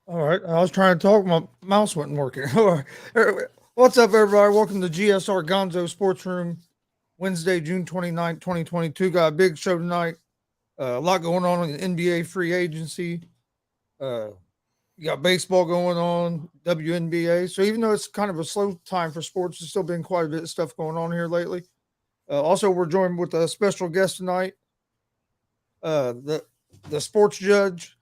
All right. I was trying to talk, my mouse wasn't working. All right. What's up, everybody? Welcome to GSR Gonzo Sports Room, Wednesday, June 29th, 2022. Got a big show tonight. A lot going on in the NBA free agency. Uh, you got baseball going on, WNBA. So even though it's kind of a slow time for sports, there's still been quite a bit of stuff going on here lately. Also, we're joined with a special guest tonight, the sports judge,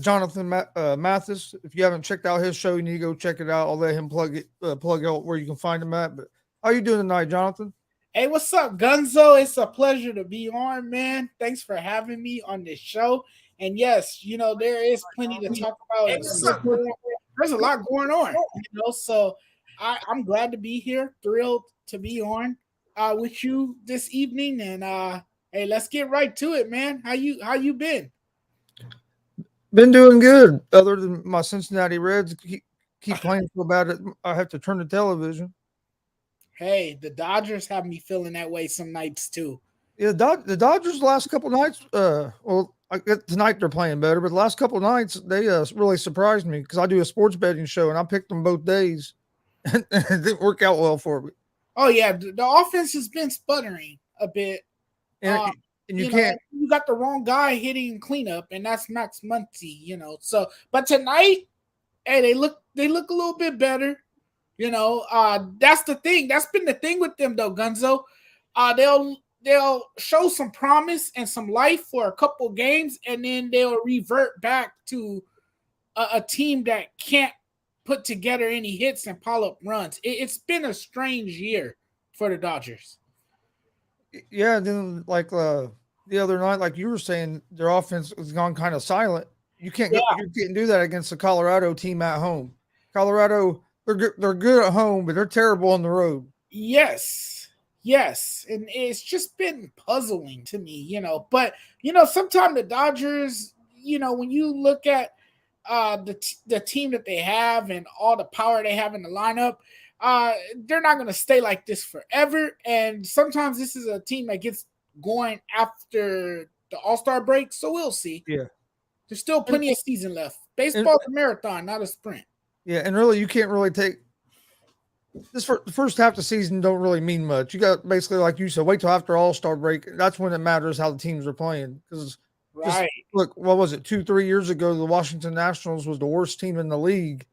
Jonathan Mathis. If you haven't checked out his show, you need to go check it out. I'll let him plug out where you can find him at. But how you doing tonight, Jonathan? Hey, what's up, Gunzo? It's a pleasure to be on, man. Thanks for having me on this show. And yes, there is plenty to talk about. There's a lot going on. So I'm glad to be here, thrilled to be on with you this evening. And hey, let's get right to it, man. How you been? Been doing good. Other than my Cincinnati Reds keep playing so bad, I have to turn the television. Hey, the Dodgers have me feeling that way some nights too. Yeah, the Dodgers last couple nights. Well, tonight they're playing better, but the last couple nights they really surprised me because I do a sports betting show and I picked them both days, and it didn't work out well for me. Oh yeah, the offense has been sputtering a bit. And, and you can't. You got the wrong guy hitting cleanup, and that's Max Muncy. So, but tonight, hey, they look a little bit better. That's the thing. That's been the thing with them though, Gunzo. They'll show some promise and some life for a couple games, and then they'll revert back to a team that can't put together any hits and pile up runs. It's been a strange year for the Dodgers. Yeah, then like the other night, like you were saying, their offense has gone kind of silent. You can't go, you can't do that against the Colorado team at home. Colorado, they're good at home, but they're terrible on the road. Yes, and it's just been puzzling to me. But sometimes the Dodgers, when you look at the team that they have and all the power they have in the lineup, they're not going to stay like this forever. And sometimes this is a team that gets going after the All-Star break, so we'll see. Yeah, there's still plenty of season left. Baseball's a marathon, not a sprint. Yeah, and really, you can't really take this for the first half of the season. Don't really mean much. You got basically, like you said, wait till after All-Star break. That's when it matters how the teams are playing. Because look, what was it? 2-3 years ago, the Washington Nationals was the worst team in the league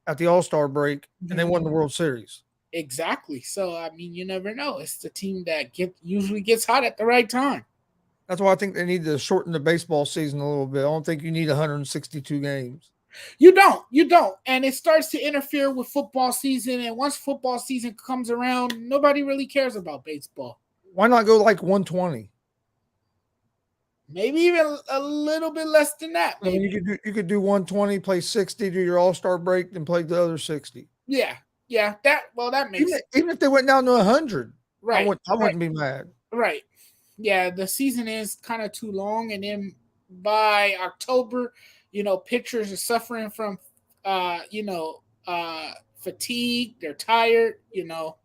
at the All-Star break, and they won the World Series. Exactly. So I mean, you never know. It's the team that usually gets hot at the right time. That's why I think they need to shorten the baseball season a little bit. I don't think you need 162 games. You don't. And it starts to interfere with football season. And once football season comes around, nobody really cares about baseball. Why not go like 120? Maybe even a little bit less than that. I mean, you could do 120, play 60, do your All-Star break, then play the other 60. Yeah. That makes sense. Even if they went down to 100, right? I wouldn't be mad. Right. Yeah, the season is kind of too long, and then by October, pitchers are suffering from, fatigue. They're tired. Well,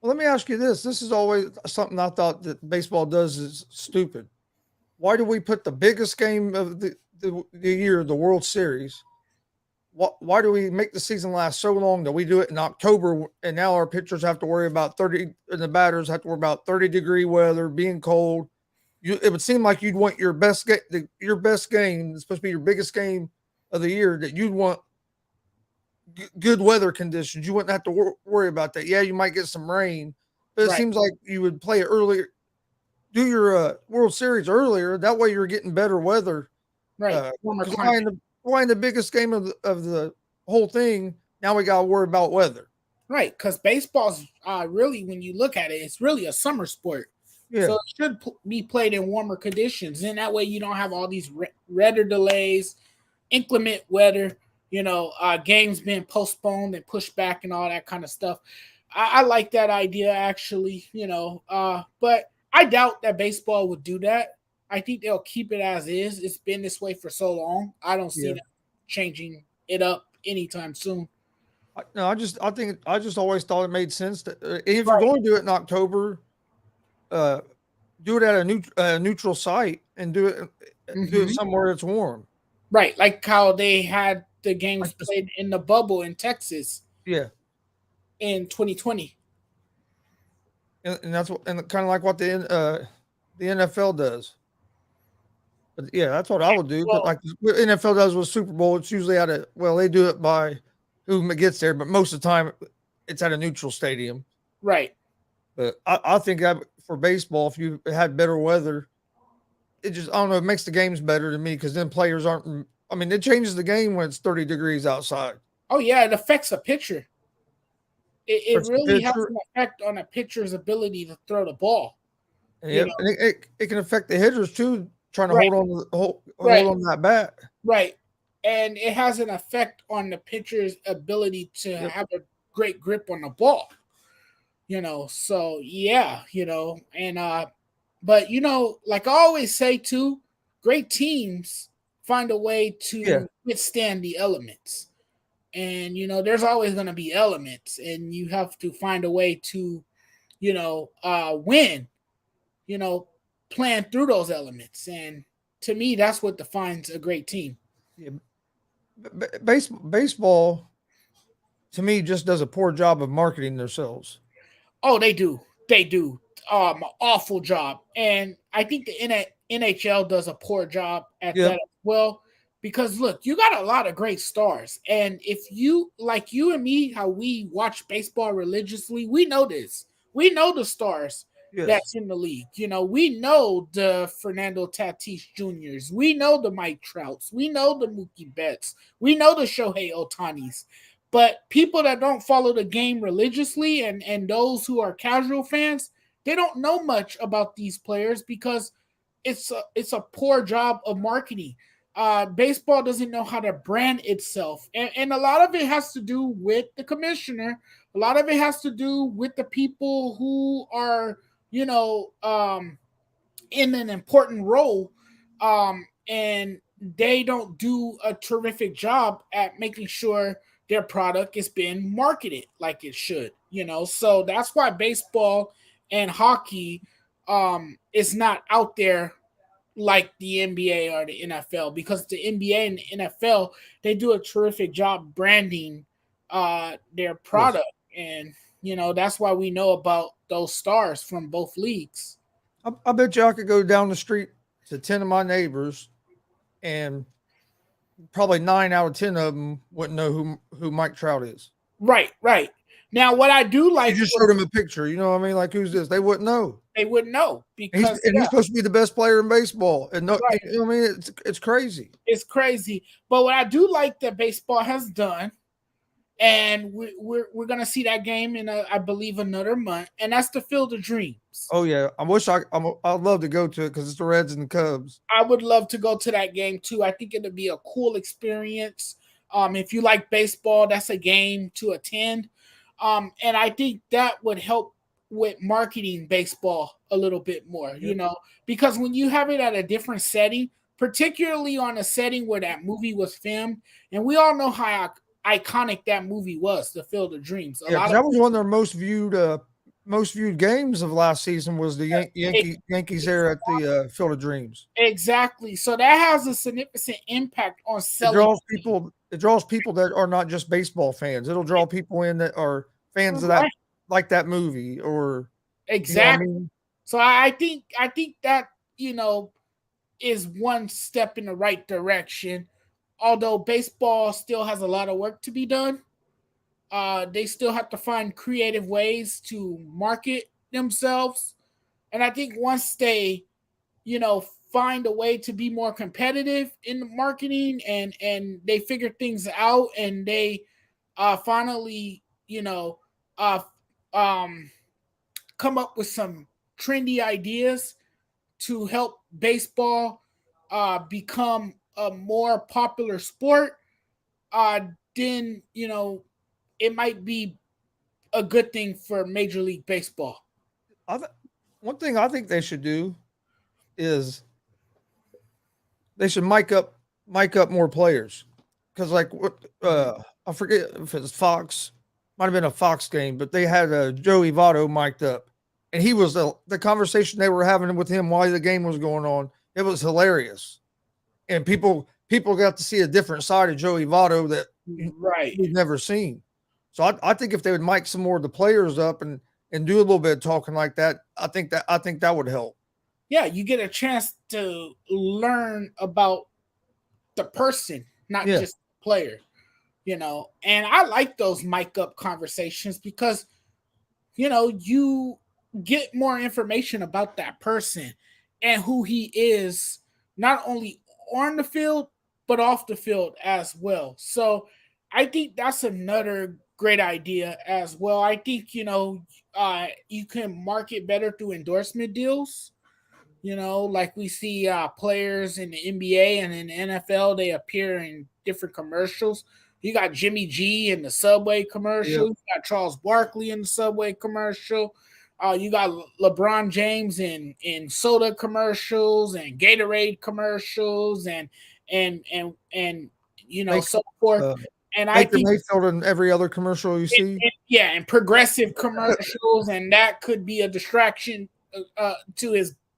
let me ask you this. This is always something I thought that baseball does is stupid. Why do we put the biggest game of the year, the World Series? Why do we make the season last so long that we do it in October, and now our pitchers have to worry about 30, and the batters have to worry about 30-degree weather, being cold? It would seem like you'd want your best game, it's supposed to be your biggest game of the year, that you'd want good weather conditions. You wouldn't have to worry about that. Yeah, you might get some rain, but it seems like you would play it earlier, do your World Series earlier. That way you're getting better weather. Right. Why in the biggest game of the whole thing, now we got to worry about weather. Right, because baseball's really, when you look at it, it's really a summer sport. Yeah. So it should be played in warmer conditions. And that way you don't have all these weather delays, inclement weather, games being postponed and pushed back and all that kind of stuff. I like that idea, actually, but I doubt that baseball would do that. I think they'll keep it as is. It's been this way for so long. I don't see them changing it up anytime soon. No, I just always thought it made sense that if you're going to do it in October, do it at a neutral site and do it somewhere that's warm. Right, like how they had the games Like this, played in the bubble in Texas yeah, in 2020. and that's what, and kind of like what the NFL does. But yeah, that's what I would do. But Well, like what NFL does with Super Bowl, it's usually they do it by who gets there, but most of the time it's at a neutral stadium. right. But I think that for baseball, if you had better weather, it just I don't know, it makes the games better to me because then players aren't. I mean, it changes the game when it's 30 degrees outside. Oh yeah, it affects a pitcher. It Hurts the really has pitcher, an effect on a pitcher's ability to throw the ball. and You yeah, know, and it can affect the hitters too, trying to right, hold right, on to that bat. right, and it has an effect on the pitcher's ability to Yep. have a great grip on the ball. So yeah, and but like I always say too, great teams find a way Yeah. to withstand the elements. And there's always going to be elements, and you have to find a way to win, you know plan through those elements. And to me, that's what defines a great team. Yeah. Baseball to me just does a poor job of marketing themselves. Oh, they do awful job. And I think the NHL does a poor job at that Yep. as well, because look, you got a lot of great stars, and if you, like you and me, how we watch baseball religiously, we know this. We know the stars Yes. that's in the league. We know the Fernando Tatis Juniors. We know the Mike Trouts. We know the Mookie Betts. We know the Shohei Otanis. But people that don't follow the game religiously, and those who are casual fans, they don't know much about these players because it's a poor job of marketing. Baseball doesn't know how to brand itself, and a lot of it has to do with the commissioner. A lot of it has to do with the people who are, in an important role, and they don't do a terrific job at making sure their product is being marketed like it should. So that's why baseball and hockey is not out there like the NBA or the NFL, because the NBA and the NFL, they do a terrific job branding their Yes. product. And that's why we know about those stars from both leagues. I bet you I could go down the street to 10 of my neighbors and probably 9 out of 10 of them wouldn't know who Mike Trout is. Right. Now, what I do You like, just showed them a picture. You know what I mean? Like, who's this? They wouldn't know. they wouldn't know He's because, and yeah, he's supposed to be the best player in baseball. And no, right, you know what I mean? It's crazy. it's crazy. But what I do like that baseball has done, and we're gonna see that game in I believe another month, and that's the Field of Dreams. Oh yeah, I'd love to go to it because it's the Reds and the Cubs. I would love to go to that game too. I think it'll be a cool experience. If you like baseball, that's a game to attend. And I think that would help with marketing baseball a little bit more, Yep. because when you have it at a different setting, particularly on a setting where that movie was filmed, and we all know how iconic that movie was, The Field of Dreams. A Yeah, lot because of that was one of their most viewed games of last season was the Yankees there at the Field of Dreams. exactly. So that has a significant impact on It selling. draws people. It draws people that are not just baseball fans. It'll draw people in that are fans of that, Right. like that movie, or Exactly. I mean? So I think that is one step in the right direction. Although baseball still has a lot of work to be done, they still have to find creative ways to market themselves. And I think once they, find a way to be more competitive in the marketing, and they figure things out, and they finally, uh, um, come up with some trendy ideas to help baseball become a more popular sport, then it might be a good thing for Major League Baseball. One thing I think they should do is they should mic up more players because like what I forget if it's Fox, might have been a Fox game, but they had Joey Votto mic'd up, and he was the conversation they were having with him while the game was going on. It was hilarious, and people people got to see a different side of Joey Votto that Right. we've never seen. So I think if they would mic some more of the players up and do a little bit of talking like that, I think that would help. Yeah, you get a chance to learn about the person, not Yeah. just the player. And I like those mic up conversations because you get more information about that person and who he is, not only on the field but off the field as well. So I think that's another great idea as well. I think you can market better through endorsement deals. Like we see players in the NBA and in the NFL, they appear in different commercials. You got Jimmy G in the Subway commercial. Yep. You got Charles Barkley in the Subway commercial. You got LeBron James in soda commercials and Gatorade commercials and Make, so forth. uh, And I Baker think Mayfield in every other commercial you see. and progressive commercials, and that could be a distraction to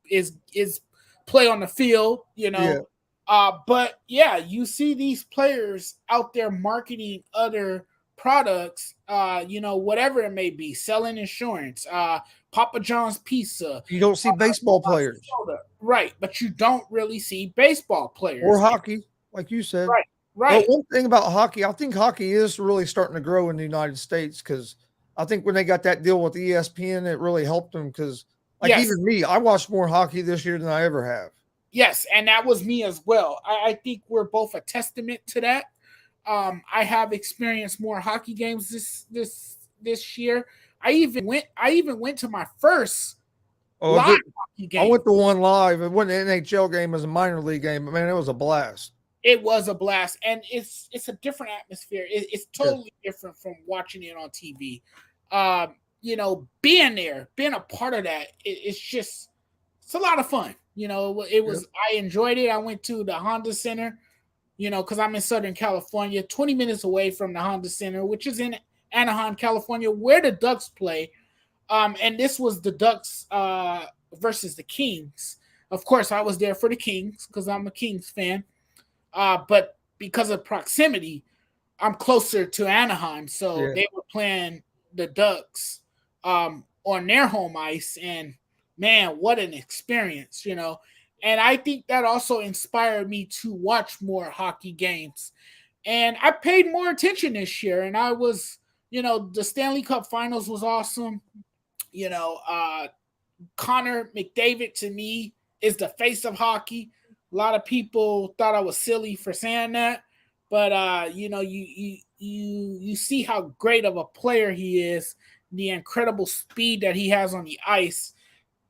his play on the field. Yeah. But yeah, you see these players out there marketing other products, whatever it may be, selling insurance, Papa John's pizza. You don't see baseball players. Soda. Right, but you don't really see baseball players. Or hockey, like you said. Right. Right. Well, one thing about hockey, I think hockey is really starting to grow in the United States because I think when they got that deal with ESPN, it really helped them because, like, even me, I watched more hockey this year than I ever have. Yes, and that was me as well. I think we're both a testament to that. I have experienced more hockey games this year. I even went to my first live hockey game. I went to one live. It wasn't an NHL game; it was a minor league game. But man, it was a blast. It was a blast, and it's a different atmosphere. It's totally different from watching it on TV. Being there, being a part of that, it's a lot of fun. It was. I enjoyed it. I went to the Honda Center, because I'm in Southern California, 20 minutes away from the Honda Center, which is in Anaheim, California, where the Ducks play. And this was the Ducks versus the Kings. Of course, I was there for the Kings because I'm a Kings fan. But because of proximity, I'm closer to Anaheim, so they were playing the Ducks on their home ice, and man, what an experience, And I think that also inspired me to watch more hockey games. And I paid more attention this year, and I was, the Stanley Cup Finals was awesome. Connor McDavid, to me, is the face of hockey. A lot of people thought I was silly for saying that, but you see how great of a player he is, the incredible speed that he has on the ice.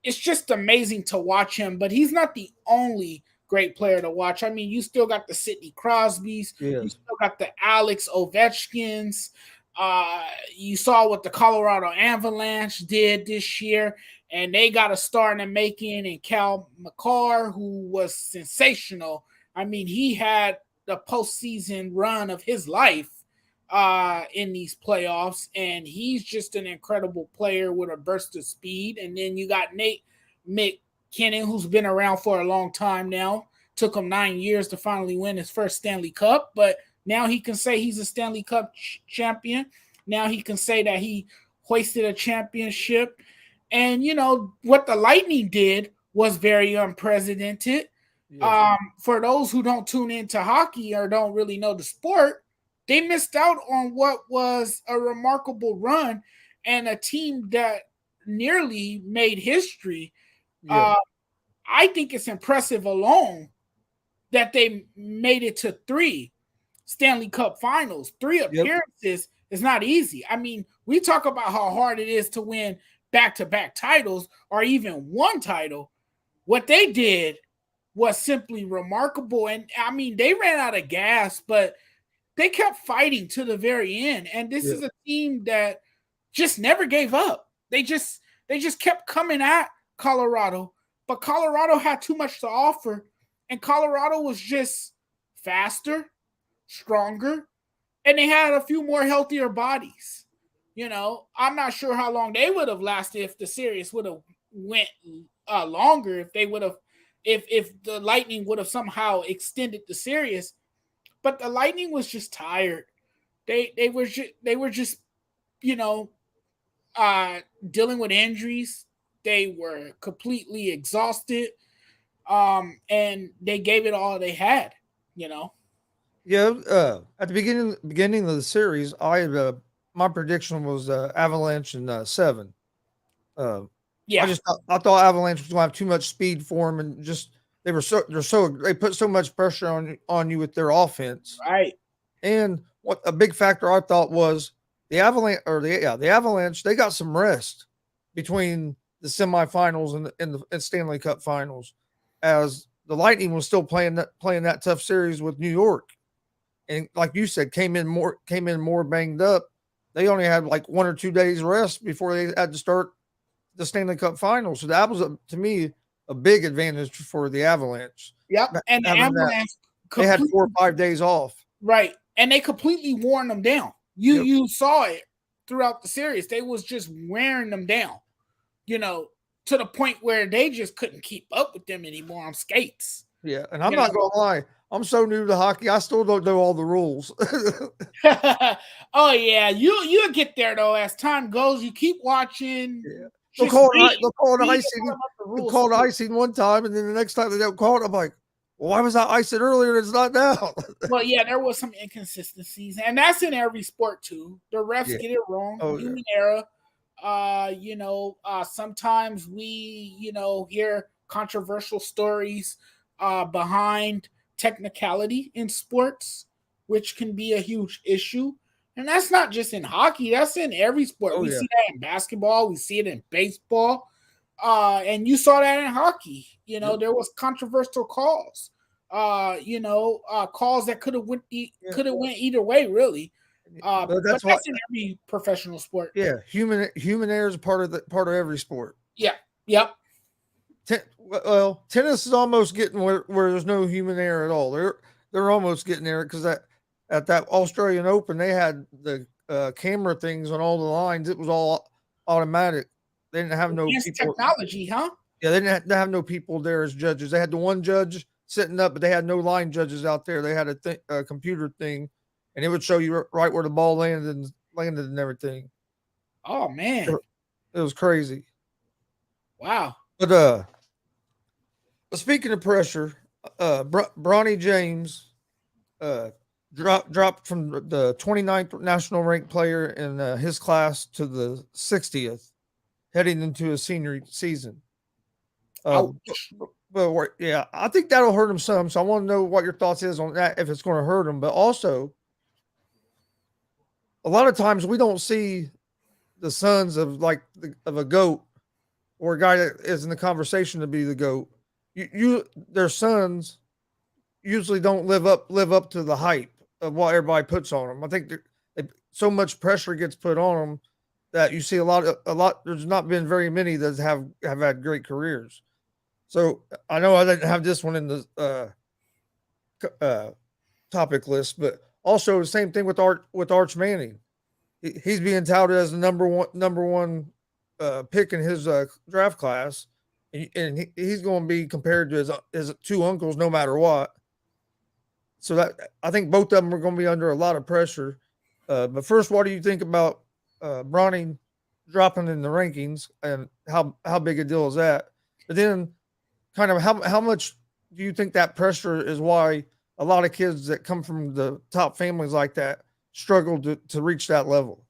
It's just amazing to watch him, but he's not the only great player to watch. I mean, you still got the Sidney Crosbys, you still got the Alex Ovechkins. You saw what the Colorado Avalanche did this year, and they got a star in the making in Cal McCarr, who was sensational. I mean, he had the postseason run of his life in these playoffs, and he's just an incredible player with a burst of speed. And then you got Nate McKinnon, who's been around for a long time now. Took him 9 years to finally win his first Stanley Cup, but now he can say he's a Stanley Cup champion. Now he can say that he hoisted a championship. And, what the Lightning did was very unprecedented. Yes. For those who don't tune into hockey or don't really know the sport, they missed out on what was a remarkable run and a team that nearly made history. Yeah. I think it's impressive alone that they made it to 3 Stanley Cup Finals. 3 appearances is not easy. I mean, we talk about how hard it is to win back-to-back titles or even one title. What they did was simply remarkable. And I mean, they ran out of gas, but they kept fighting to the very end. And this is a team that just never gave up. They just kept coming at Colorado, but Colorado had too much to offer. And Colorado was just faster, stronger, and they had a few more healthier bodies. I'm not sure how long they would have lasted if the series would have went longer, if they would have if the Lightning would have somehow extended the series, but the Lightning was just tired. They were just you know dealing with injuries. They were completely exhausted, and they gave it all they had. You know. Yeah, at the beginning of the series, my prediction was Avalanche in 7. Uh, Yeah. I thought Avalanche was going to have too much speed for them, and just they put so much pressure on you with their offense. Right. And what a big factor I thought was the Avalanche. They got some rest between the semifinals and the Stanley Cup Finals, as the Lightning was still playing that tough series with New York, and like you said, came in more banged up. They only had like 1 or 2 days rest before they had to start the Stanley Cup Finals. So that was to me a big advantage for the Avalanche. Yep. And the Avalanche they had 4 or 5 days off. Right. And they completely worn them down. You saw it throughout the series. They was just wearing them down, to the point where they just couldn't keep up with them anymore on skates. Yeah. And I'm not going to lie. I'm so new to hockey. I still don't know all the rules. Oh, yeah. You'll get there, though. As time goes, you keep watching. Yeah. They'll call it icing. They'll call it icing one time, and then the next time they don't call it, I'm like, well, why was that icing earlier and it's not now? Well, yeah, there was some inconsistencies, and that's in every sport too. The refs get it wrong. Human error. Sometimes we, hear controversial stories behind technicality in sports, which can be a huge issue. And that's not just in hockey, that's in every sport. We see that in basketball, we see it in baseball. And you saw that in hockey. There was controversial calls. Calls that could have went either way, really. But that's in every professional sport. Yeah, human error is part of every sport. Yeah. Yep. Tennis is almost getting where there's no human error at all. They're almost getting there, because at that Australian Open they had the camera things on all the lines. It was all automatic. They didn't have no people. Technology, huh? Yeah, they didn't have no people there as judges. They had the one judge sitting up, but they had no line judges out there. They had a computer thing, and it would show you right where the ball landed and everything. Oh man, it was crazy. Wow. But speaking of pressure, Bronny James dropped from the 29th national ranked player in his class to the 60th, heading into his senior season. But yeah, I think that'll hurt him some. So I want to know what your thoughts is on that, if it's going to hurt him. But also, a lot of times we don't see the sons of of a GOAT, or a guy that is in the conversation to be the GOAT. Their sons usually don't live up to the hype of what everybody puts on them. I think so much pressure gets put on them that you see a lot. There's not been very many that have had great careers. So I know I didn't have this one in the topic list, but also the same thing with Arch Manning. He's being touted as the number one pick in his draft class, and he's going to be compared to his two uncles no matter what. So that I think both of them are going to be under a lot of pressure. But first, what do you think about Bronny dropping in the rankings, and how big a deal is that? But then, kind of how much do you think that pressure is why a lot of kids that come from the top families like that struggle to reach that level?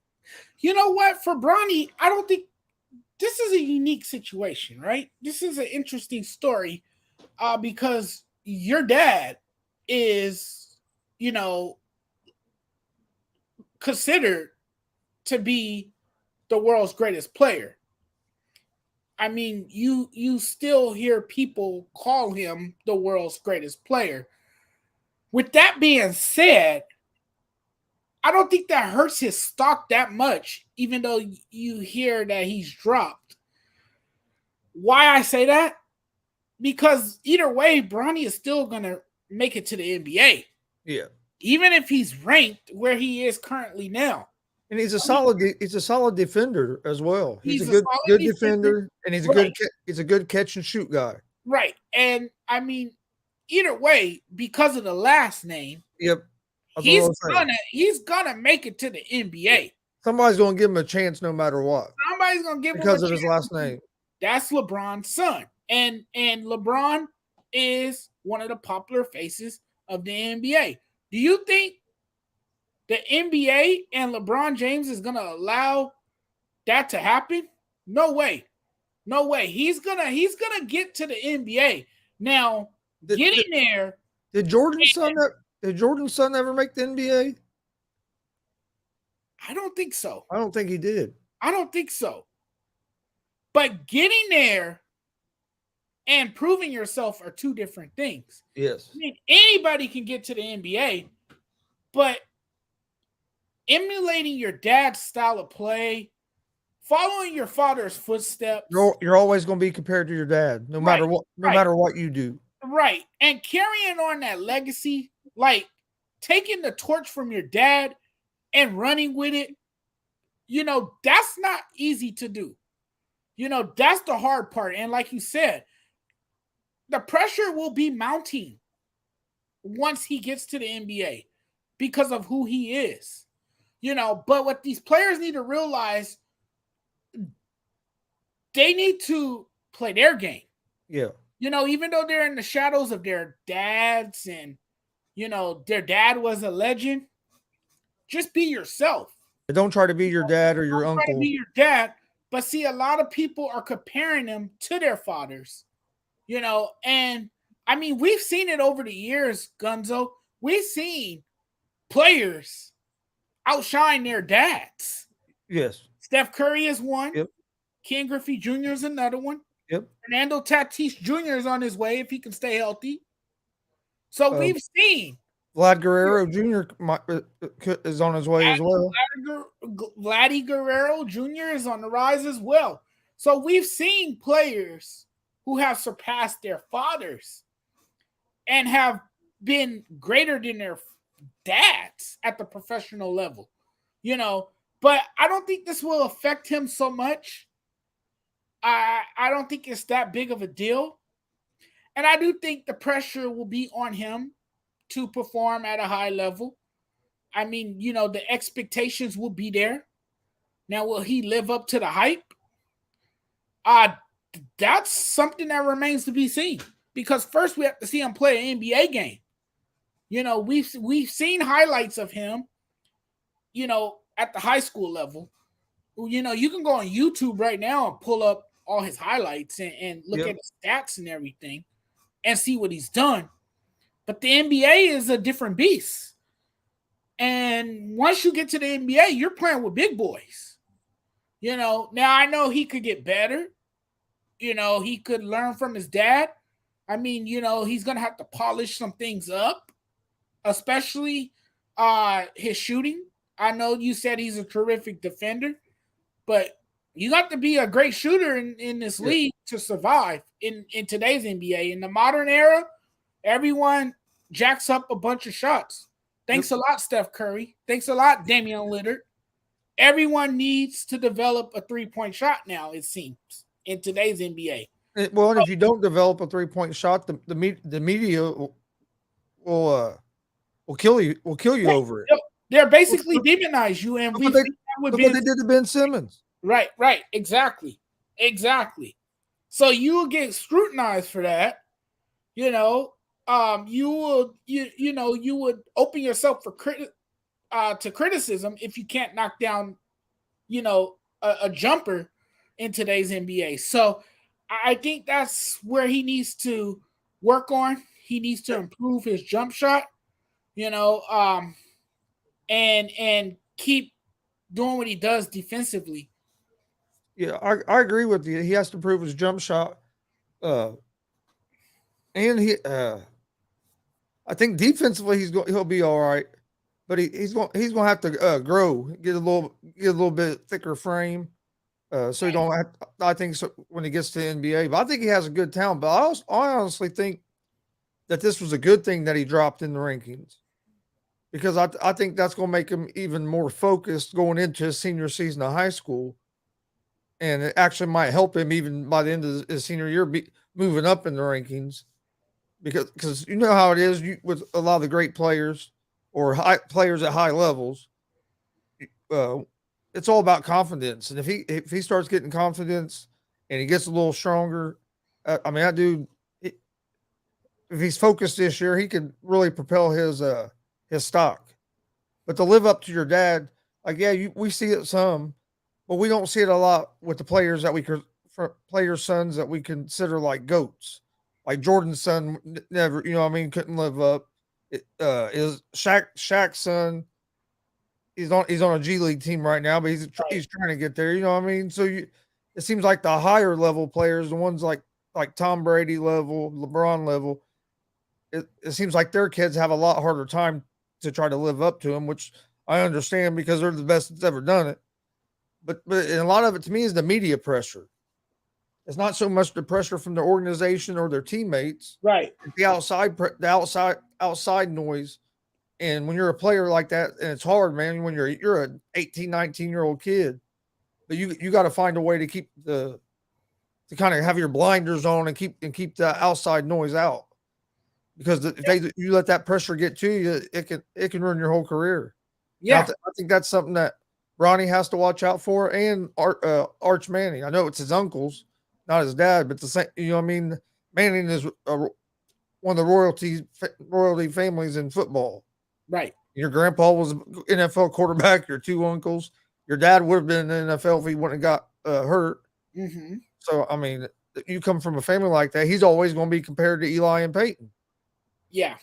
You know what? For Bronny, I don't think this is a unique situation, right? This is an interesting story because your dad is, considered to be the world's greatest player. I mean, you still hear people call him the world's greatest player. With that being said, I don't think that hurts his stock that much, even though you hear that he's dropped. Why I say that? Because either way, Bronny is still going to make it to the NBA. Yeah. Even if he's ranked where he is currently now. And he's a solid defender as well. He's a good defender, and he's a good catch and shoot guy. Right. And I mean, either way, because of the last name, Yep. he's gonna make it to the NBA. Somebody's gonna give him a chance no matter what. Somebody's gonna give him because of his last name. That's LeBron's son. And LeBron is one of the popular faces of the NBA. Do you think the NBA and LeBron James is gonna allow that to happen? No way. No way. He's gonna get to the NBA. Now, getting there. Did Jordan's son ever make the NBA? I don't think so. I don't think he did. I don't think so. But getting there and proving yourself are two different things. Yes. I mean, anybody can get to the NBA, but emulating your dad's style of play, following your father's footsteps. You're always going to be compared to your dad, no matter what you do. Right. And carrying on that legacy, like taking the torch from your dad and running with it, that's not easy to do. That's the hard part. And like you said, the pressure will be mounting once he gets to the NBA because of who he is. But what these players need to realize, they need to play their game. Yeah. Even though they're in the shadows of their dads and, their dad was a legend, just be yourself. Don't try to be your dad or your uncle. Try to be your dad. But see, a lot of people are comparing them to their fathers, and I mean, we've seen it over the years, Gunzo. We've seen players outshine their dads. Yes. Steph Curry is one. Yep. Ken Griffey Jr. is another one. Yep. Fernando Tatis Jr. is on his way if he can stay healthy. So we've seen Vlad Guerrero Jr. is on his way as well. Vladdy Guerrero Jr. is on the rise as well. So we've seen players who have surpassed their fathers and have been greater than their dads at the professional level, But I don't think this will affect him so much. I don't think it's that big of a deal. And I do think the pressure will be on him to perform at a high level. I mean, the expectations will be there. Now, will he live up to the hype? That's something that remains to be seen. Because first we have to see him play an NBA game. We've seen highlights of him, at the high school level. You can go on YouTube right now and pull up all his highlights and look at his stats and everything and see what he's done. But the NBA is a different beast. And once you get to the NBA, you're playing with big boys. Now I know he could get better. He could learn from his dad. I mean, he's going to have to polish some things up, especially his shooting. I know you said he's a terrific defender, but you got to be a great shooter in this league to survive in today's NBA. In the modern era, everyone jacks up a bunch of shots. Thanks a lot, Steph Curry. Thanks a lot, Damian Lillard. Everyone needs to develop a three-point shot now, it seems, in today's NBA. Well, and if you don't develop a three-point shot, the media will kill you. Will kill you over it. They're basically demonize you, and what they did to Ben Simmons. Right, exactly. So you will get scrutinized for that. You would open yourself for to criticism if you can't knock down, a jumper in today's NBA. So I think that's where he needs to work on. He needs to improve his jump shot, and keep doing what he does defensively. Yeah, I agree with you. He has to improve his jump shot. And I think defensively he'll be all right, but he's going to have to grow, get a little bit thicker frame. So you don't have, I think so when he gets to the NBA, but I think he has a good talent. But I honestly think that this was a good thing that he dropped in the rankings, because I think that's going to make him even more focused going into his senior season of high school. And it actually might help him even by the end of his senior year moving up in the rankings. because you know how it is with a lot of the great players or players at high levels. Uh, it's all about confidence, and if he starts getting confidence and he gets a little stronger, I mean that dude, if he's focused this year, he could really propel his stock. But to live up to your dad, like we see it some, but we don't see it a lot with the players that for players' sons that we consider like goats. Like Jordan's son never, couldn't live up. Is Shaq's son? He's on a G League team right now, but he's trying to get there. You know what I mean? So it seems like the higher level players, the ones like Tom Brady level, LeBron level, it seems like their kids have a lot harder time to try to live up to them, which I understand because they're the best that's ever done it. But and a lot of it to me is the media pressure. It's not so much the pressure from the organization or their teammates, Right. the outside noise. And when you're a player like that, and it's hard, man, when you're an 18, 19-year-old kid, but you got to find a way to keep to kind of have your blinders on and keep the outside noise out. Because if you let that pressure get to you, it can ruin your whole career. Yeah. I think that's something that Bronny has to watch out for, and Arch Manning. I know it's his uncles, not his dad, but the same. You know what I mean? Manning is one of the royalty families in football. Right. Your grandpa was an NFL quarterback. Your two uncles. Your dad would have been in the NFL if he wouldn't have got hurt. Mm-hmm. So I mean, you come from a family like that. He's always going to be compared to Eli and Peyton. Yeah,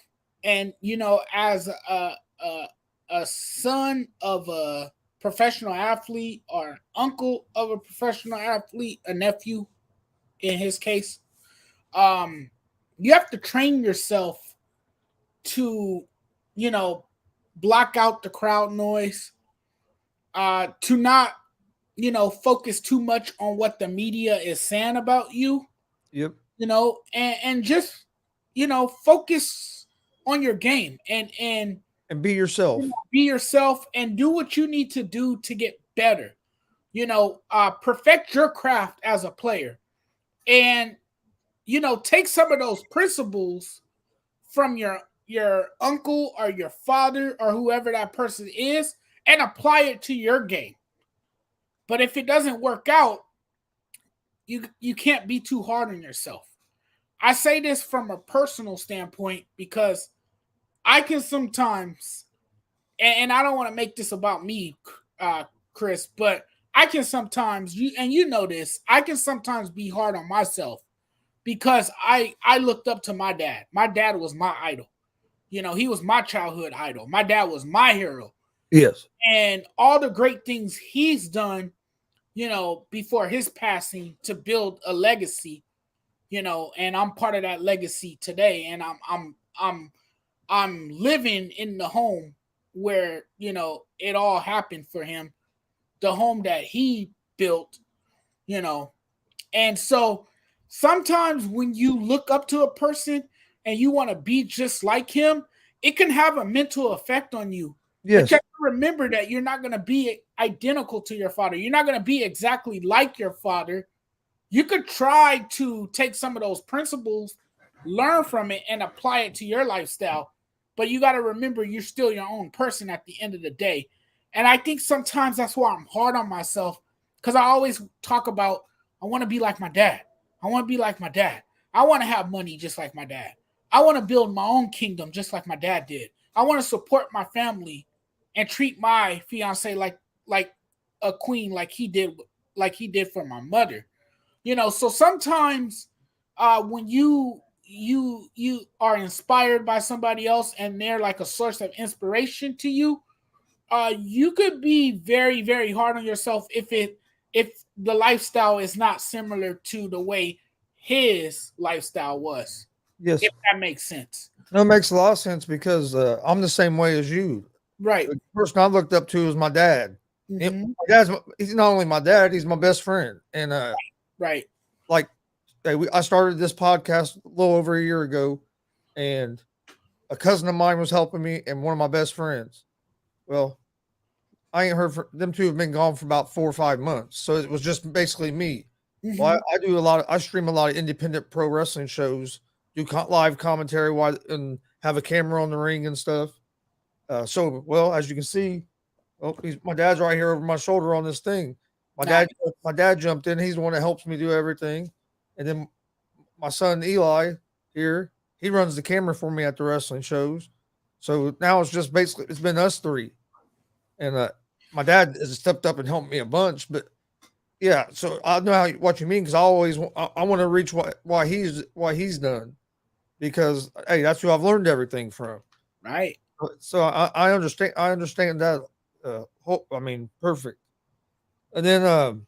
and as a son of a professional athlete or uncle of a professional athlete, a nephew in his case, you have to train yourself to, block out the crowd noise, to not, focus too much on what the media is saying about you. Yep. And just, focus on your game and be yourself. Be yourself and do what you need to do to get better. Perfect your craft as a player, and take some of those principles from your uncle or your father or whoever that person is and apply it to your game. But if it doesn't work out, you can't be too hard on yourself. I say this from a personal standpoint because I can sometimes, and I don't want to make this about me, Chris, but I can sometimes, you know this, I can sometimes be hard on myself because I looked up to my dad. My dad was my idol. He was my childhood idol. My dad was my hero. Yes. And all the great things he's done, before his passing to build a legacy, and I'm part of that legacy today. And I'm living in the home where, it all happened for him, the home that he built, and so sometimes when you look up to a person and you want to be just like him, it can have a mental effect on you. Yes. But you have to remember that you're not going to be identical to your father. You're not going to be exactly like your father. You could try to take some of those principles, learn from it, and apply it to your lifestyle. But you got to remember you're still your own person at the end of the day. And I think sometimes that's why I'm hard on myself, because I always talk about, I want to be like my dad. I want to be like my dad. I want to have money just like my dad. I want to build my own kingdom just like my dad did. I want to support my family and treat my fiance like a queen, like he did for my mother. So sometimes when you are inspired by somebody else and they're like a source of inspiration to you, you could be very, very hard on yourself if the lifestyle is not similar to the way his lifestyle was. Yes. If that makes sense. No, it makes a lot of sense because I'm the same way as you. Right. The person I looked up to was my dad. Mm-hmm. He's not only my dad, he's my best friend. And right. Like I started this podcast a little over a year ago, and a cousin of mine was helping me and one of my best friends. Well, I ain't heard from them. Two have been gone for about 4 or 5 months. So it was just basically me. Mm-hmm. Well, I stream a lot of independent pro wrestling shows do live commentary and have a camera on the ring and stuff. Well, as you can see, my dad's right here over my shoulder on this thing. Nice. My dad jumped in. He's the one that helps me do everything. And then my son Eli here, he runs the camera for me at the wrestling shows. So now it's just basically it's been us three, and my dad has stepped up and helped me a bunch. But yeah, so I know what you mean because I want to reach why he's done because hey, that's who I've learned everything from. Right. So I understand that. Perfect. And then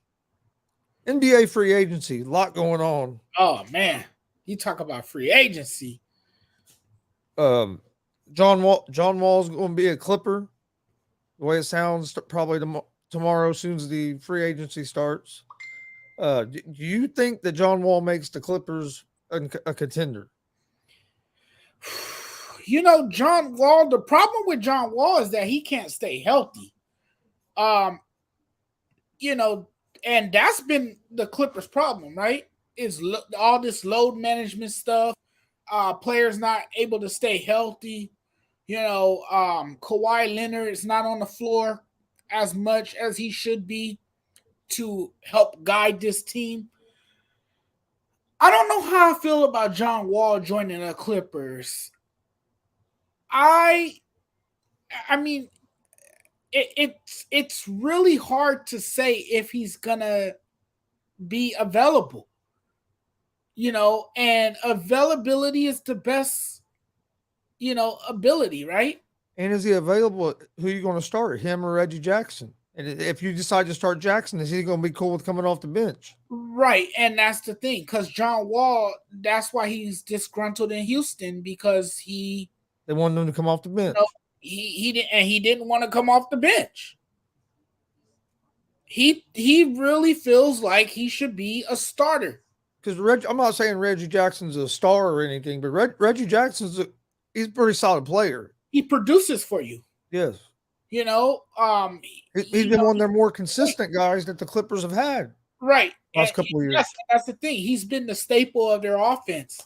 NBA free agency, a lot going on. Oh man, you talk about free agency. John Wall's going to be a Clipper. The way it sounds, probably tomorrow, as soon as the free agency starts. Do you think that John Wall makes the Clippers a contender? You know, John Wall, the problem with John Wall is that he can't stay healthy. You know, and that's been the Clippers' problem, right? Is all this load management stuff, players not able to stay healthy. You know, Kawhi Leonard is not on the floor as much as he should be to help guide this team. I don't know how I feel about John Wall joining the Clippers. I mean, it's really hard to say if he's gonna be available. You know, and availability is the best, ability, right? And is he available? Who are you going to start, him or Reggie Jackson? And if you decide to start Jackson, is he going to be cool with coming off the bench? Right, and that's the thing, because John Wall, that's why he's disgruntled in Houston because they wanted him to come off the bench. He didn't want to come off the bench. He really feels like he should be a starter. Because I'm not saying Reggie Jackson's a star or anything, but Reggie Jackson's he's a pretty solid player. He produces for you. Yes. You know, he's been one of their more consistent guys that the Clippers have had. Right. Last couple of years. That's the thing. He's been the staple of their offense.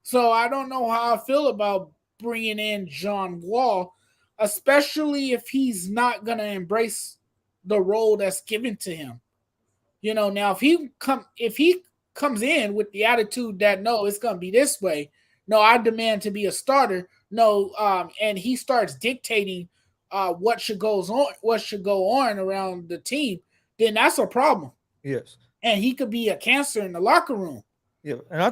So I don't know how I feel about bringing in John Wall, especially if he's not going to embrace the role that's given to him. You know, now if he comes in with the attitude that no, it's going to be this way. No, I demand to be a starter. No, and he starts dictating what should go on around the team, then that's a problem. Yes. And he could be a cancer in the locker room. Yeah, and I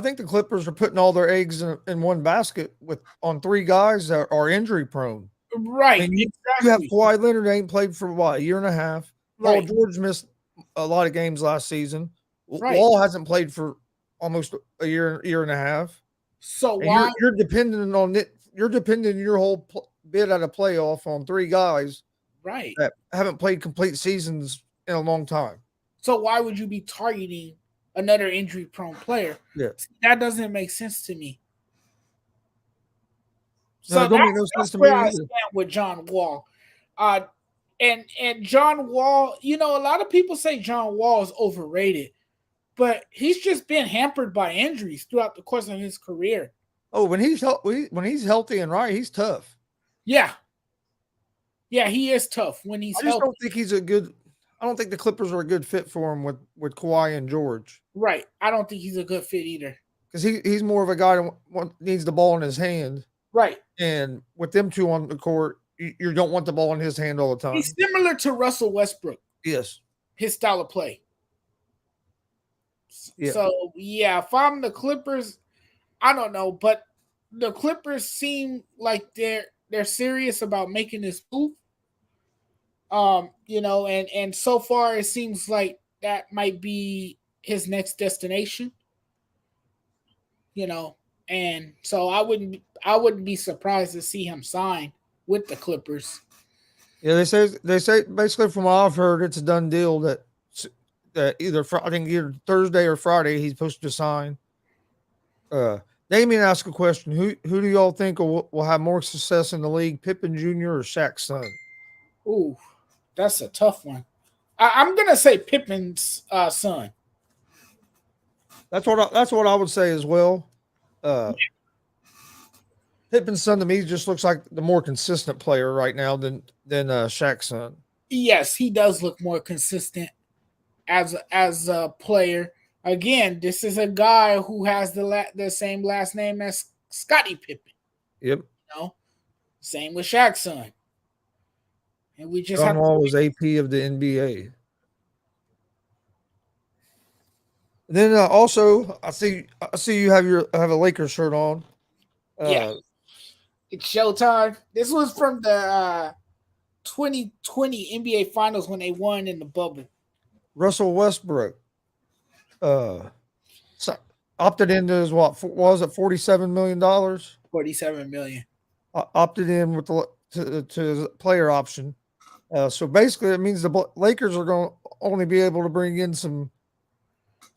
think the Clippers are putting all their eggs in one basket on three guys that are injury prone. Right. I mean, you have Kawhi Leonard ain't played for a year and a half. Right. Paul George missed a lot of games last season. Right. Wall hasn't played for almost a year and a half. So why you're dependent on it? You're dependent your whole bid at a playoff on three guys, right, that haven't played complete seasons in a long time. So why would you be targeting another injury-prone player? Yeah, that doesn't make sense to me. So no, don't make no sense to me I stand with John Wall, and John Wall. You know, a lot of people say John Wall is overrated, but he's just been hampered by injuries throughout the course of his career. Oh, when he's healthy and right, he's tough. Yeah, he is tough when he's. I just don't think he's a good. I don't think the Clippers are a good fit for him with Kawhi and George. Right, I don't think he's a good fit either. Because he's more of a guy that needs the ball in his hand. Right, and with them two on the court, you don't want the ball in his hand all the time. He's similar to Russell Westbrook. Yes, his style of play. Yeah. So yeah, if I'm the Clippers, I don't know, but the Clippers seem like they're serious about making this move. You know, and so far it seems like that might be his next destination. You know, and so I wouldn't be surprised to see him sign with the Clippers. Yeah, they say basically from what I've heard, it's a done deal that either Thursday or Friday he's supposed to sign. Damien asked a question: Who do y'all think will have more success in the league, Pippen Jr. or Shaq's son? Ooh, that's a tough one. I'm gonna say Pippen's son. That's what I would say as well. Pippen's son to me just looks like the more consistent player right now than Shaq's son. Yes, he does look more consistent as a player. Again, this is a guy who has the same last name as Scottie Pippen. Yep. You know, same with Shaq's son. And we just John have Wall was AP of the NBA. Then also, I see you have a Lakers shirt on. Yeah, it's showtime. This was from the 2020 NBA Finals when they won in the bubble. Russell Westbrook opted into his what was it $47 million? 47 million. Opted in with to his player option. So basically, it means the Lakers are going to only be able to bring in some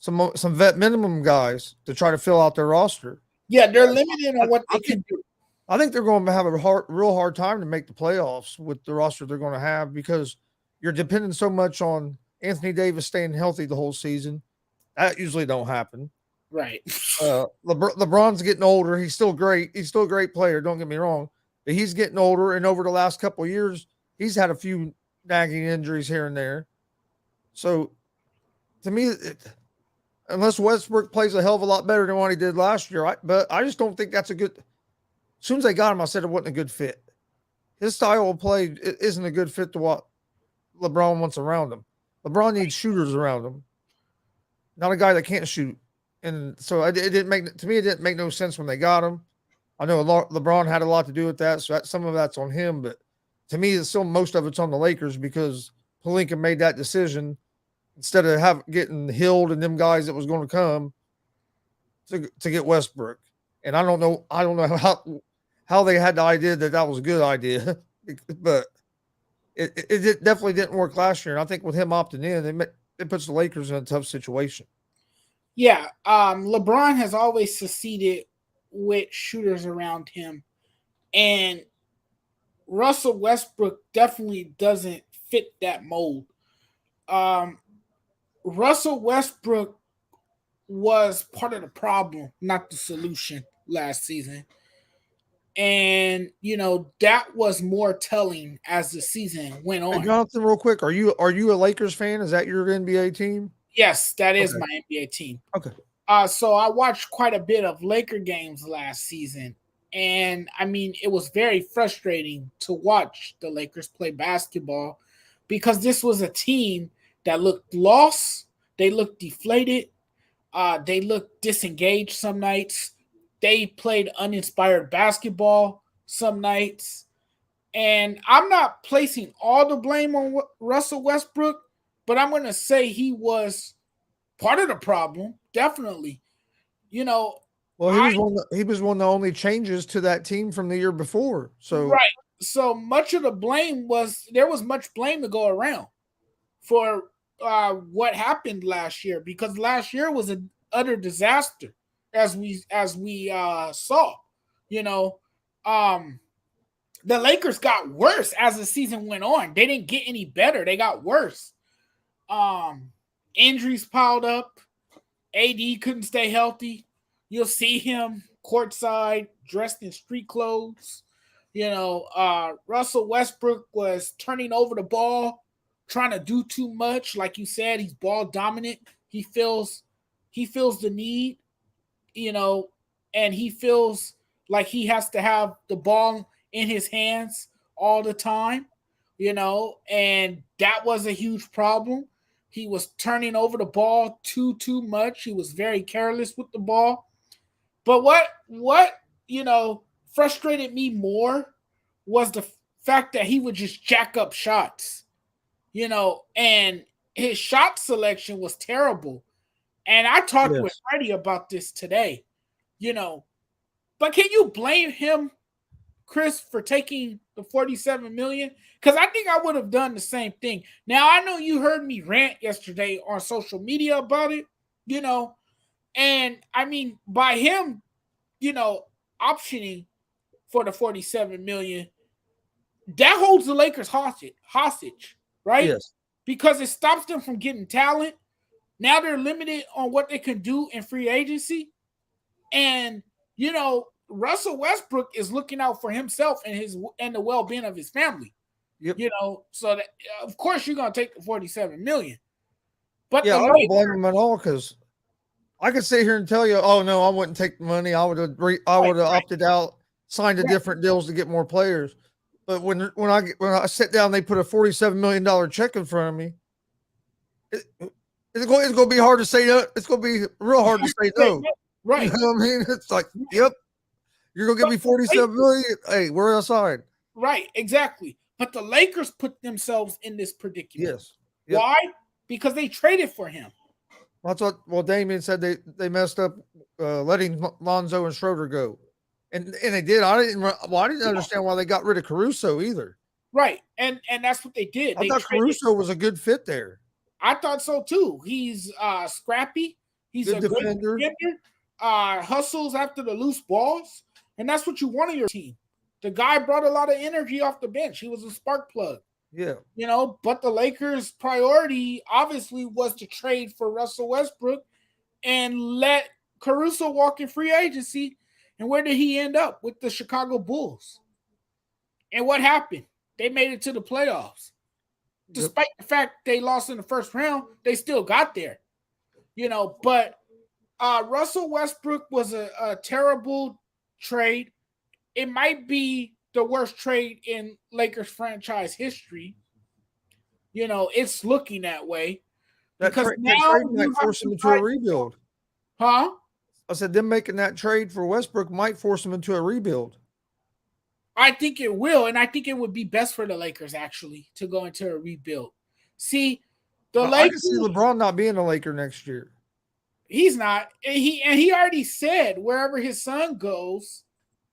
vet minimum guys to try to fill out their roster. Yeah, they're limited on what they can do. I think they're going to have a real hard time to make the playoffs with the roster they're going to have because you're depending so much on Anthony Davis staying healthy the whole season. That usually don't happen. Right. LeBron's getting older. He's still great. He's still a great player. Don't get me wrong. But he's getting older, and over the last couple of years, he's had a few nagging injuries here and there. So, to me, unless Westbrook plays a hell of a lot better than what he did last year, but I just don't think that's a good. As soon as they got him, I said it wasn't a good fit. His style of play isn't a good fit to what LeBron wants around him. LeBron needs shooters around him, not a guy that can't shoot. And so it didn't make no sense when they got him. I know LeBron had a lot to do with that, so some of that's on him. But to me, it's still most of it's on the Lakers because Pelinka made that decision instead of getting Hill and them guys that was going to come to get Westbrook. And I don't know how they had the idea that was a good idea, but it definitely didn't work last year. And I think with him opting in, it puts the Lakers in a tough situation. Yeah, LeBron has always succeeded with shooters around him, and Russell Westbrook definitely doesn't fit that mold. Russell Westbrook was part of the problem, not the solution last season. And that was more telling as the season went on. Hey, Jonathan, real quick, are you a Lakers fan? Is that your NBA team? Yes, that is my NBA team. Okay. So I watched quite a bit of Laker games last season, and I mean it was very frustrating to watch the Lakers play basketball because this was a team that looked lost. They looked deflated. They looked disengaged some nights. They played uninspired basketball some nights. And I'm not placing all the blame on Russell Westbrook, but I'm going to say he was part of the problem, definitely. He was one of the only changes to that team from the year before. So right. So much of the blame there was much blame to go around for what happened last year, because last year was an utter disaster as we saw. The Lakers got worse as the season went on. They didn't get any better. They got worse. Injuries piled up. AD couldn't stay healthy. You'll see him courtside dressed in street clothes. Russell Westbrook was turning over the ball, trying to do too much. Like you said, he's ball dominant. He feels the need, and he feels like he has to have the ball in his hands all the time, and that was a huge problem. He was turning over the ball too much. He was very careless with the ball. But what frustrated me more was the fact that he would just jack up shots, and his shot selection was terrible. And I talked with Freddie about this today, but can you blame him, Chris, for taking the $47 million? Because I think I would have done the same thing. Now, I know you heard me rant yesterday on social media about it, and I mean, by him, optioning for the $47 million, that holds the Lakers hostage, right? Yes. Because it stops them from getting talent. Now they're limited on what they can do in free agency. And, you know, Russell Westbrook is looking out for himself and the well-being of his family. Yep. You know, so that, of course you're gonna take the $47 million. But Yeah, the I don't Lakers, blame him at all because I could sit here and tell you, oh no, I wouldn't take the money. I would have opted out, signed a different deals to get more players. But when I sit down, they put a $47 million check in front of me. It's going to be hard to say no. It's going to be real hard to say no. Right. You know what I mean? It's like, yep, you're going to give me $47 million. Hey, we're outside. Right, exactly. But the Lakers put themselves in this predicament. Yes. Yep. Why? Because they traded for him. That's what. Well, Damien said they messed up letting Lonzo and Schroeder go, and they did. I didn't understand why they got rid of Caruso either. Right, and that's what they did. I thought Caruso was a good fit there. I thought so too. He's scrappy. He's good a defender. Good defender. Hustles after the loose balls, and that's what you want in your team. The guy brought a lot of energy off the bench. He was a spark plug. Yeah. You know, but the Lakers' priority obviously was to trade for Russell Westbrook and let Caruso walk in free agency. And where did he end up? With the Chicago Bulls. And what happened? They made it to the playoffs. Despite the fact they lost in the first round, they still got there. You know, but Russell Westbrook was a terrible trade. It might be the worst trade in Lakers franchise history. You know, it's looking that way. Because now trade might force them into a rebuild. Huh? I said them making that trade for Westbrook might force them into a rebuild. I think it will, and I think it would be best for the Lakers actually to go into a rebuild. See, Lakers. I can see LeBron not being a Laker next year. He's not. He already said wherever his son goes,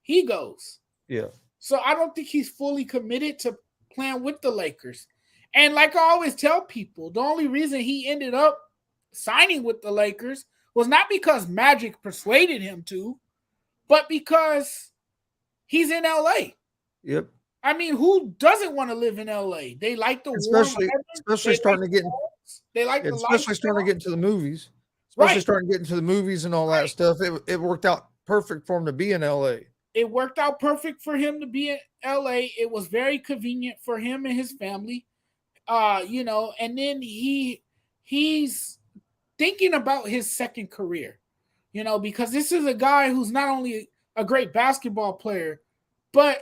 he goes. Yeah. So I don't think he's fully committed to playing with the Lakers. And like I always tell people, the only reason he ended up signing with the Lakers was not because Magic persuaded him to, but because he's in LA. Yep. I mean, who doesn't want to live in LA? They like the especially starting to get especially starting to get into the movies. Especially starting to get into the movies and all that stuff. It worked out perfect for him to be in LA. It worked out perfect for him to be in LA. It was very convenient for him and his family. You know, and then he's thinking about his second career, you know, because this is a guy who's not only a great basketball player, but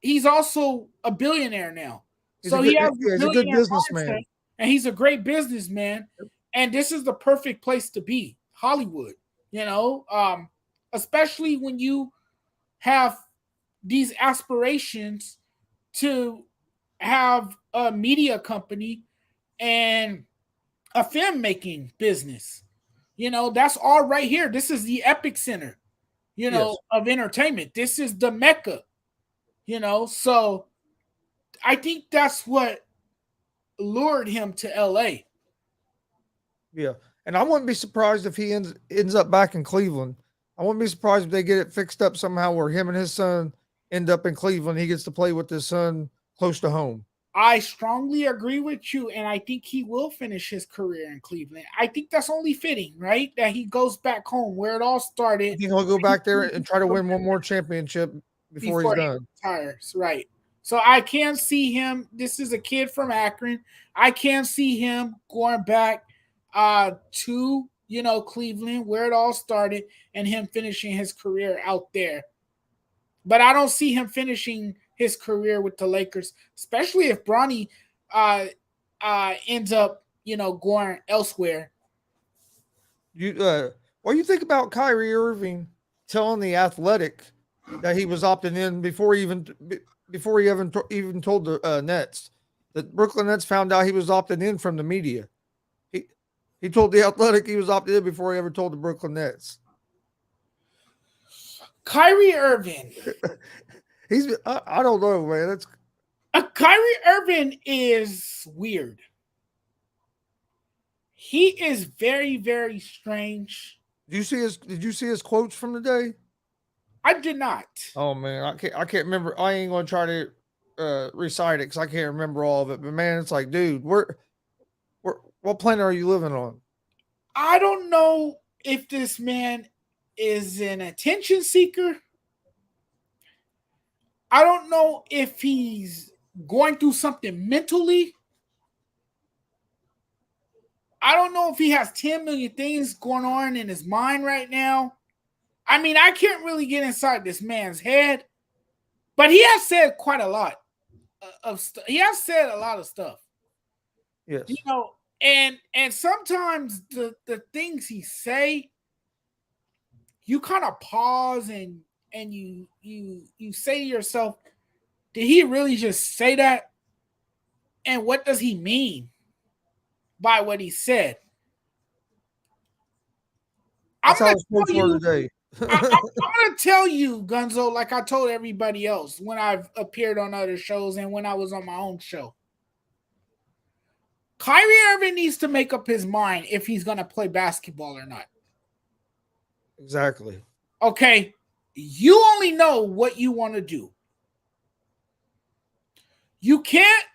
he's also a billionaire now. He's a good businessman. And he's a great businessman. And this is the perfect place to be, Hollywood, you know, especially when you have these aspirations to have a media company and a film making business. You know, that's all right here. This is the epic center, you know, of entertainment. This is the Mecca, you know. So I think that's what lured him to LA. Yeah. And I wouldn't be surprised if he ends up back in Cleveland. I wouldn't be surprised if they get it fixed up somehow where him and his son end up in Cleveland. He gets to play with his son close to home. I strongly agree with you, and I think he will finish his career in Cleveland. I think that's only fitting, right? That he goes back home where it all started. He'll go back there and try to win one more championship before he's done. He retires, right. So I can see him. This is a kid from Akron. I can see him going back to, you know, Cleveland where it all started and him finishing his career out there. But I don't see him finishing his career with the Lakers, especially if Bronny ends up, you know, going elsewhere. What do you think about Kyrie Irving telling The Athletic that he was opting in before he even told the Nets? The Brooklyn Nets found out he was opting in from the media. He told The Athletic he was opted in before he ever told the Brooklyn Nets. Kyrie Irving. I don't know, man. That's Kyrie Irving is weird. He is very, very strange. Did you see his quotes from the day? I did not. Oh man, I can't remember. I ain't gonna try to recite it because I can't remember all of it. But man, it's like, dude, what planet are you living on? I don't know if this man is an attention seeker. I don't know if he's going through something mentally. I don't know if he has 10 million things going on in his mind right now. I mean, I can't really get inside this man's head, but he has said quite a lot of stuff. He has said a lot of stuff. Yes. You know, and sometimes the things he say, you kind of pause and you say to yourself, did he really just say that? And what does he mean by what he said? That's how sports were today. I'm going to tell you, Gunzo, like I told everybody else when I've appeared on other shows and when I was on my own show. Kyrie Irving needs to make up his mind if he's going to play basketball or not. Exactly. Okay, you only know what you want to do. You can't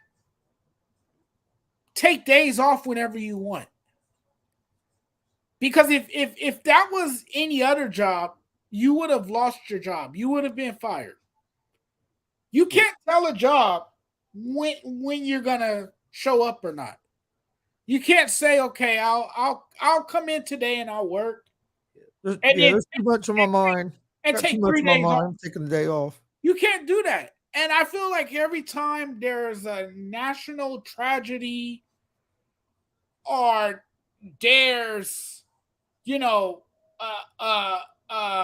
take days off whenever you want. Because if that was any other job, you would have lost your job. You would have been fired. You can't tell a job when you're gonna show up or not. You can't say, okay, I'll come in today and I'll work. There's too much on my mind. And Got take too much 3 on my days mind. off. Taking the day off. You can't do that. And I feel like every time there's a national tragedy or there's, you know, a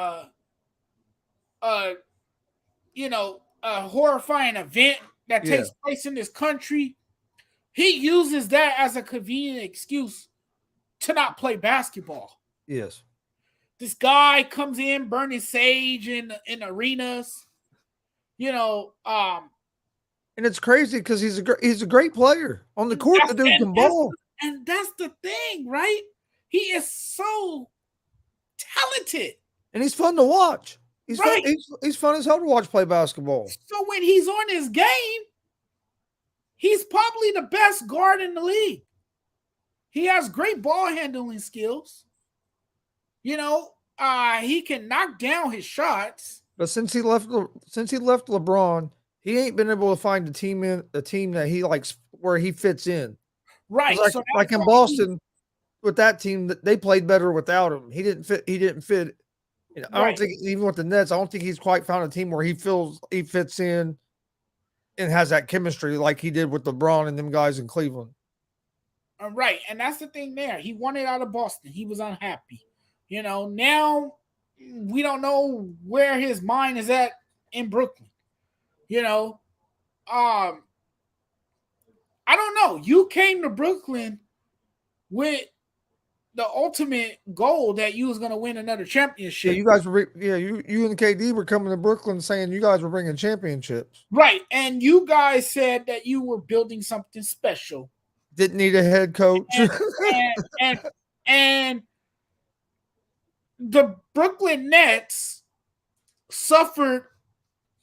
horrifying event that takes place in this country, he uses that as a convenient excuse to not play basketball. Yes. This guy comes in burning sage in arenas, you know. And it's crazy because he's a great player on the court. The dude can ball, and that's the thing, right? He is so talented, and he's fun to watch. He's right. fun. He's fun as hell to watch play basketball. So when he's on his game, he's probably the best guard in the league. He has great ball handling skills. You know, he can knock down his shots. But since he left LeBron, he ain't been able to find a team that he likes where he fits in. Right. Like in Boston, with that team, they played better without him. He didn't fit. You know, I don't think even with the Nets, I don't think he's quite found a team where he feels he fits in and has that chemistry like he did with LeBron and them guys in Cleveland. Right. And that's the thing there. He wanted out of Boston. He was unhappy. You know, now we don't know where his mind is at in Brooklyn. You know, I don't know. You came to Brooklyn with the ultimate goal that you was going to win another championship. Yeah, you guys were. Yeah, you and KD were coming to Brooklyn saying you guys were bringing championships. Right, and you guys said that you were building something special. Didn't need a head coach. And the Brooklyn Nets suffered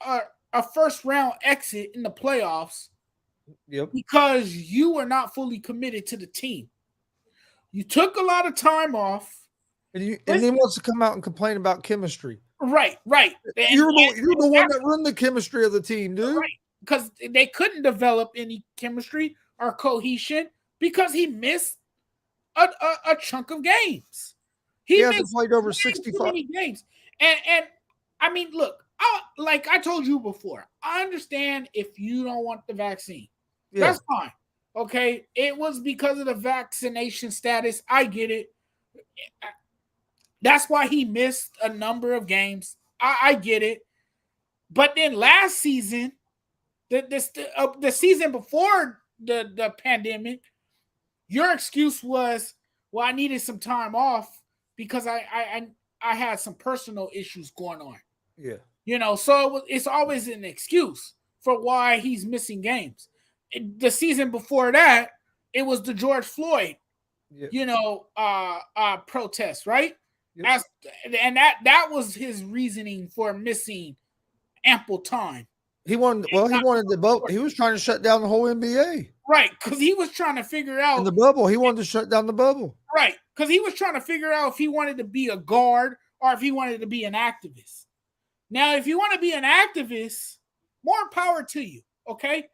a first round exit in the playoffs. Yep. Because you were not fully committed to the team. You took a lot of time off. And he wants to come out and complain about chemistry. Right. You're the one that ruined the chemistry of the team, dude. Right. Because they couldn't develop any chemistry or cohesion because he missed a chunk of games. He hasn't played over 65 games. And I mean, look, like I told you before, I understand if you don't want the vaccine. Yeah. That's fine. Okay. It was because of the vaccination status. I get it. That's why he missed a number of games. I get it. But then last season, the season before the pandemic, your excuse was, well, I needed some time off because I had some personal issues going on. Yeah. You know, so it's always an excuse for why he's missing games. The season before that, it was the George Floyd, protest, right? Yep. And that was his reasoning for missing ample time. He wanted the bubble. He was trying to shut down the whole NBA. Right, because he was trying to figure out in the bubble. He wanted to shut down the bubble. Right, because he was trying to figure out if he wanted to be a guard or if he wanted to be an activist. Now, if you want to be an activist, more power to you, okay?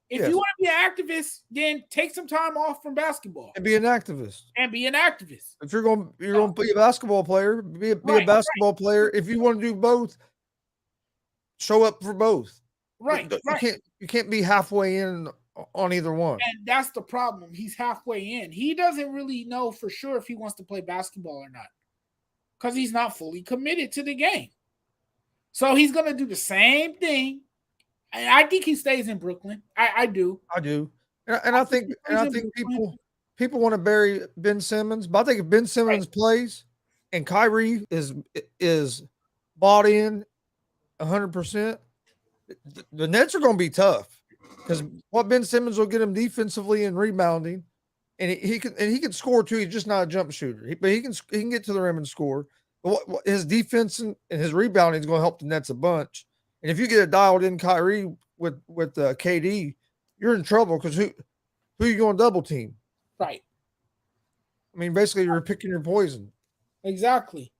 If you want to be an activist, then take some time off from basketball and be an activist. If you're going to be a basketball player, be a basketball player. If you want to do both, show up for both. Right. You can't be halfway in on either one. And that's the problem. He's halfway in. He doesn't really know for sure if he wants to play basketball or not, because he's not fully committed to the game. So he's going to do the same thing. And I think he stays in Brooklyn. I do. And I think people want to bury Ben Simmons, but I think if Ben Simmons plays and Kyrie is bought in 100%, the Nets are going to be tough, because what Ben Simmons will get him defensively and rebounding, and he can score too. He's just not a jump shooter, but he can get to the rim and score. But his defense and his rebounding is going to help the Nets a bunch. And if you get a dialed in Kyrie with KD, you're in trouble, because who are you going to double team? Right. I mean, basically, you're picking your poison. Exactly.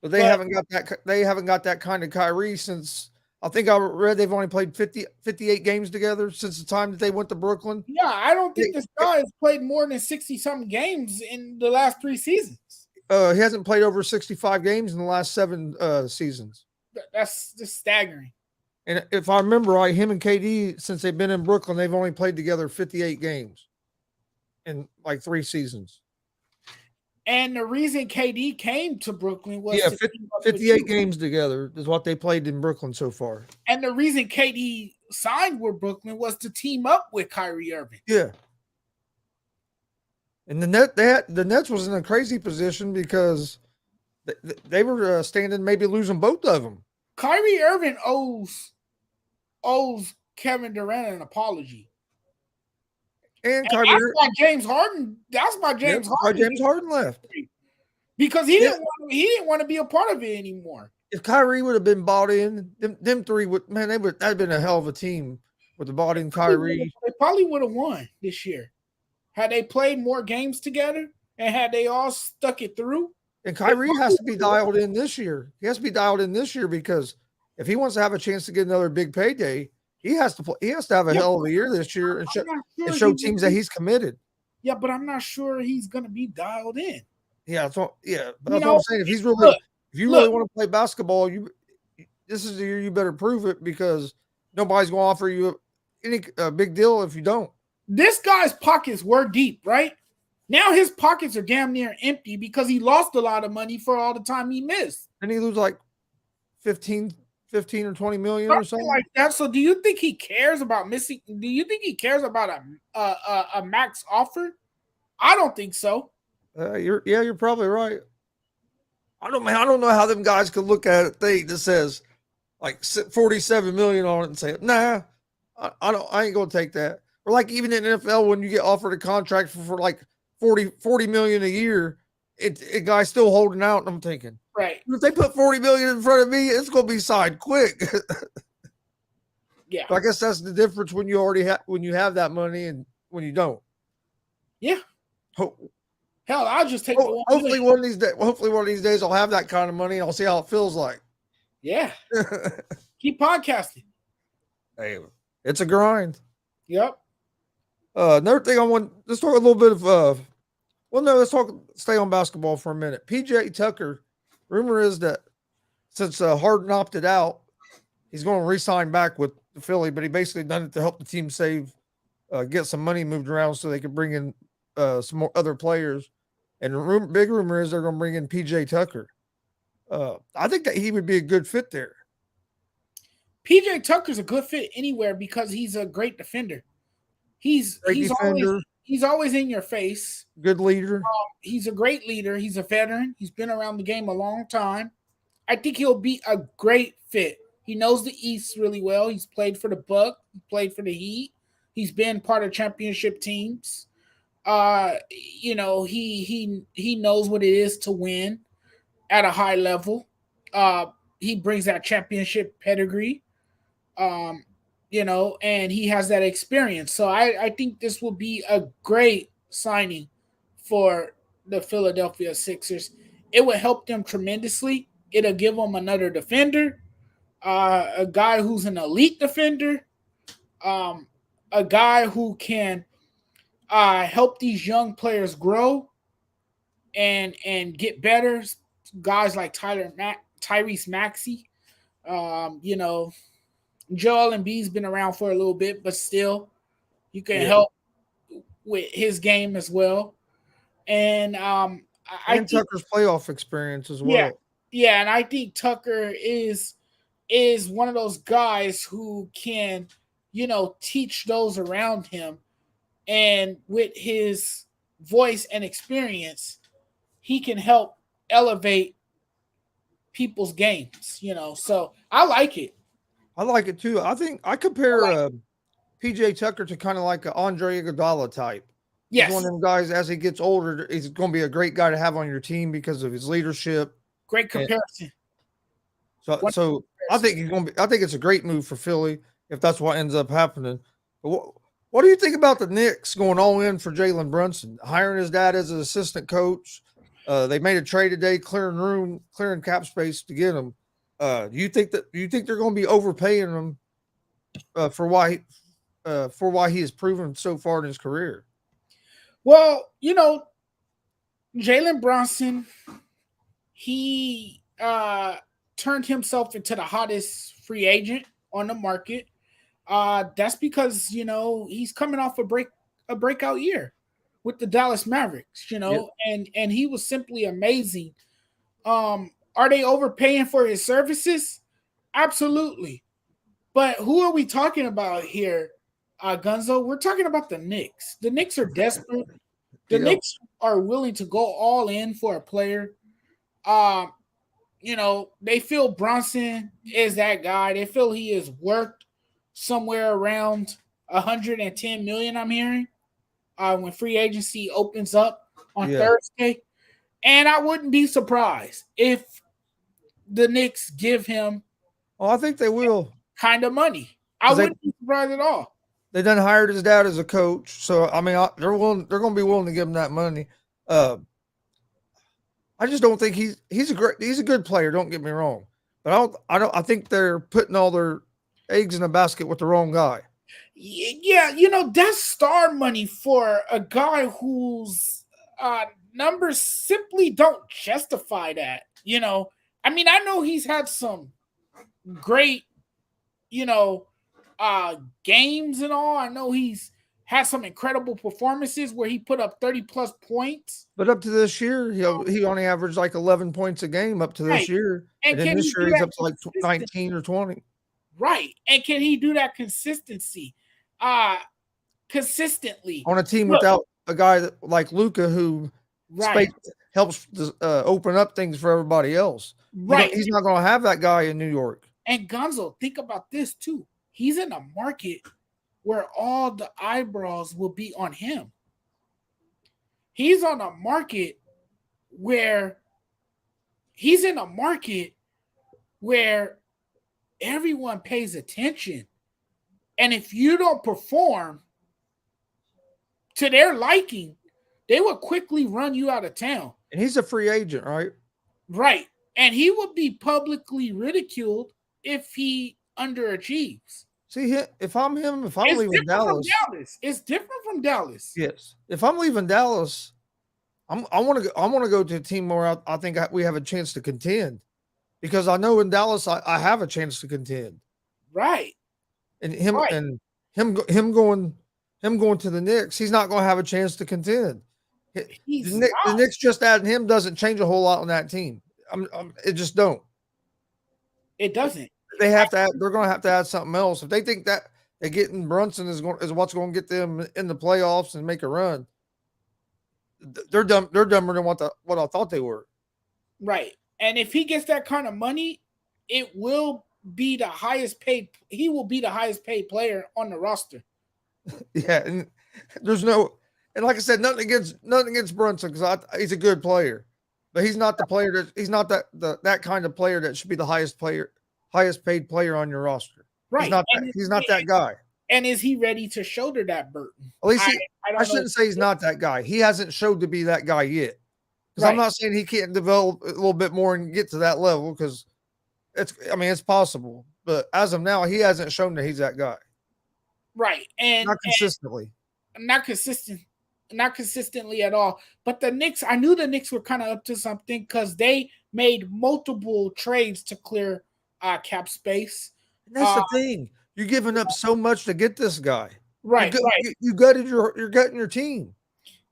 But they haven't got that. They haven't got that kind of Kyrie since, I think I read they've only played 58 games together since the time that they went to Brooklyn. Yeah, I don't think this guy has played more than 60-something games in the last 3 seasons. He hasn't played over 65 games in the last 7 seasons. That's just staggering. And if I remember right, him and KD, since they've been in Brooklyn, they've only played together 58 games in like 3 seasons. And the reason KD came to Brooklyn was 58 games together is what they played in Brooklyn so far. And the reason KD signed with Brooklyn was to team up with Kyrie Irving. Yeah. And the Nets was in a crazy position because they were standing maybe losing both of them. Kyrie Irving owes Kevin Durant an apology. And Kyrie, that's why James Harden. That's why James Harden left, because he didn't want to be a part of it anymore. If Kyrie would have been bought in, them three that'd have been a hell of a team with the bought in Kyrie. They probably would have won this year had they played more games together and had they all stuck it through. And Kyrie has to be dialed in this year. He has to be dialed in this year, because if he wants to have a chance to get another big payday, he has to play. He has to have a hell of a year this year and show teams that he's committed. Yeah, but I'm not sure he's going to be dialed in. Yeah, but that's what I'm saying. If you really want to play basketball, this is the year you better prove it, because nobody's going to offer you any big deal if you don't. This guy's pockets were deep, right? Now his pockets are damn near empty because he lost a lot of money for all the time he missed. And he lose like 15 or 20 million or something like that. So do you think he cares about missing? Do you think he cares about a max offer? I don't think so. You're probably right. I don't know how them guys could look at a thing that says like 47 million on it and say, nah, I ain't gonna take that. Or like even in NFL, when you get offered a contract for like 40 million a year, a guy's still holding out, and I'm thinking, right, if they put 40 million in front of me, it's gonna be signed quick. Yeah, but I guess that's the difference when you have that money and when you don't. Yeah. Hell, I'll just take. Hopefully one of these days I'll have that kind of money and I'll see how it feels like. Yeah. Keep podcasting. Hey, it's a grind. Yep. Another thing let's talk a little bit of let's stay on basketball for a minute. PJ Tucker, rumor is that since Harden opted out, he's going to re-sign back with the Philly, but he basically done it to help the team get some money moved around so they could bring in some more other players. And big rumor is they're going to bring in PJ Tucker. I think that he would be a good fit there. PJ Tucker's a good fit anywhere because he's a great defender. He's always in your face. Good leader. He's a great leader. He's a veteran. He's been around the game a long time. I think he'll be a great fit. He knows the East really well. He's played for the Bucks. He played for the Heat. He's been part of championship teams. He knows what it is to win at a high level. He brings that championship pedigree. And he has that experience. So I think this will be a great signing for the Philadelphia Sixers. it would help them tremendously. It'll give them another defender, a guy who's an elite defender, um, a guy who can help these young players grow and get better. Guys like Tyrese Maxey, you know, Joel Embiid's been around for a little bit, but still, you can help with his game as well. And I think Tucker's playoff experience as yeah, well. yeah, and I think Tucker is one of those guys who can, you know, teach those around him, and with his voice and experience, he can help elevate people's games. You know, so I like it. I like it too. I think I compare PJ Tucker to kind of like an Andre Iguodala type. He's Yes, one of them guys. As he gets older, he's going to be a great guy to have on your team because of his leadership. great comparison. So I think he's going to be. I think it's a great move for Philly if that's what ends up happening. But what do you think about the Knicks going all in for Jalen Brunson, hiring his dad as an assistant coach? They made a trade today, clearing cap space to get him. Do you think they're going to be overpaying him for why he has proven so far in his career? Well, you know, Jalen Brunson, he turned himself into the hottest free agent on the market. That's because, you know, he's coming off a breakout year with the Dallas Mavericks, you know, and he was simply amazing. Are they overpaying for his services? Absolutely. But who are we talking about here, Gunzo? We're talking about the Knicks. The Knicks are desperate. The Knicks are willing to go all in for a player. You know, they feel Brunson is that guy. They feel he is worth somewhere around 110 million, I'm hearing, when free agency opens up on Thursday. And I wouldn't be surprised if the Knicks give him I think they will. Kind of money. I wouldn't be surprised at all. They done hired his dad as a coach, so I mean, they're going to be willing to give him that money. I just don't think he's a good player. Don't get me wrong, but I think they're putting all their eggs in a basket with the wrong guy. Yeah, you know, that's star money for a guy whose numbers simply don't justify that. You know, I mean, I know he's had some great, you know, games and all. I know he's had some incredible performances where he put up 30 plus points. But up to this year, he only averaged like 11 points a game up to this year. And then this year he's up to like 19 or 20. Right. And can he do that consistently on a team without a guy like Luka who helps open up things for everybody else? Right. He's not going to have that guy in New York. And Gonzo, think about this too. He's in a market where all the eyebrows will be on him. He's on a market where everyone pays attention. And if you don't perform to their liking, they will quickly run you out of town. And he's a free agent, right? Right. And he will be publicly ridiculed if he underachieves. See, if I'm leaving Dallas, it's different from Dallas. Yes. If I'm leaving Dallas, I want to go to a team where I think we have a chance to contend, because I know in Dallas I have a chance to contend. Right. And him going to the Knicks, he's not going to have a chance to contend. The Knicks just adding him doesn't change a whole lot on that team. It just don't. It doesn't. They're going to have to add something else. If they think that they're getting Brunson is what's going to get them in the playoffs and make a run, they're dumb. They're dumber than what I thought they were. Right. And if he gets that kind of money, it will be the highest paid. He will be the highest paid player on the roster. Yeah, and and like I said, nothing against Brunson, because he's a good player, but he's not the player he's not that kind of player that should be the highest paid player on your roster. Right. He's not that guy. And is he ready to shoulder that burden? At least I shouldn't say he's not that guy. He hasn't showed to be that guy yet. I'm not saying he can't develop a little bit more and get to that level because it's possible. But as of now, he hasn't shown that he's that guy. Right. And not consistently. Not consistently at all. But the Knicks, I knew the Knicks were kind of up to something because they made multiple trades to clear cap space. And that's the thing. You're giving up so much to get this guy. Right, you gutted you're gutting your team.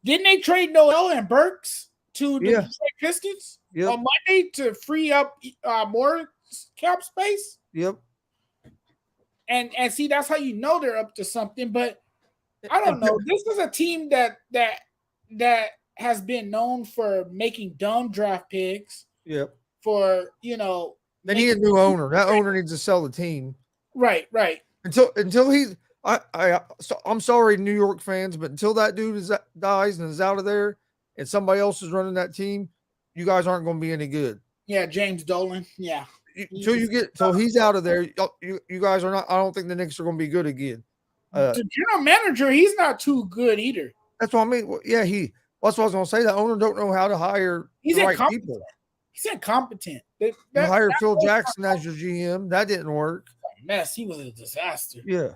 Didn't they trade Noel and Burks to the Detroit Pistons on Monday to free up more cap space? Yep. And see, that's how you know they're up to something. But I don't know. This is a team that has been known for making dumb draft picks. Yep. For they need a new owner. That owner needs to sell the team. Right. Until he's I'm sorry, New York fans, but until that dude dies and is out of there, and somebody else is running that team, you guys aren't going to be any good. Yeah, James Dolan. Yeah. Until he's out of there, you guys are not. I don't think the Knicks are going to be good again. The general manager, he's not too good either. That's what I mean. Well, yeah, that's what I was going to say. The owner don't know how to hire the right people. He's incompetent. You hired Phil Jackson as your GM. That didn't work. Mess. He was a disaster. Yeah.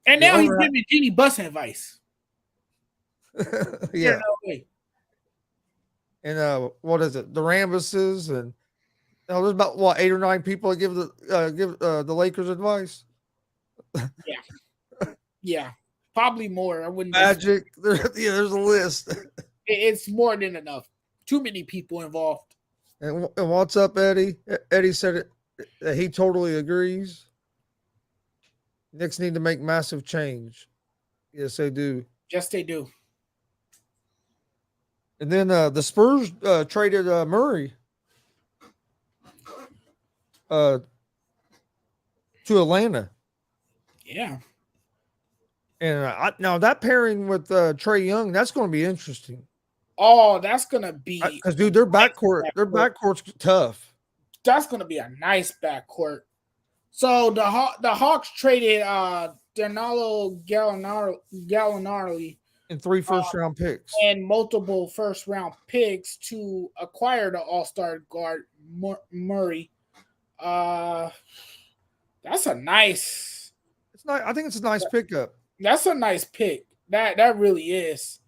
And now he's giving Jeannie Buss advice. Yeah. No way. And what is it? The Rambuses and there's about 8 or 9 people that give the Lakers advice. Yeah, probably more. I wouldn't. Magic. There's a list. It's more than enough. Too many people involved. And what's up, Eddie? Eddie said that he totally agrees. Knicks need to make massive change. Yes, they do. Yes, they do. And then the Spurs traded Murray to Atlanta. Yeah. And now that pairing with Trae Young, that's going to be interesting. Oh, that's going to be because dude, their backcourt's tough. That's going to be a nice backcourt. So the Hawks traded Danilo Gallinari and 3 first-round picks and multiple first-round picks to acquire the All-Star guard Murray. That's a nice. It's not. I think it's a nice pickup. That's a nice pick. That really is.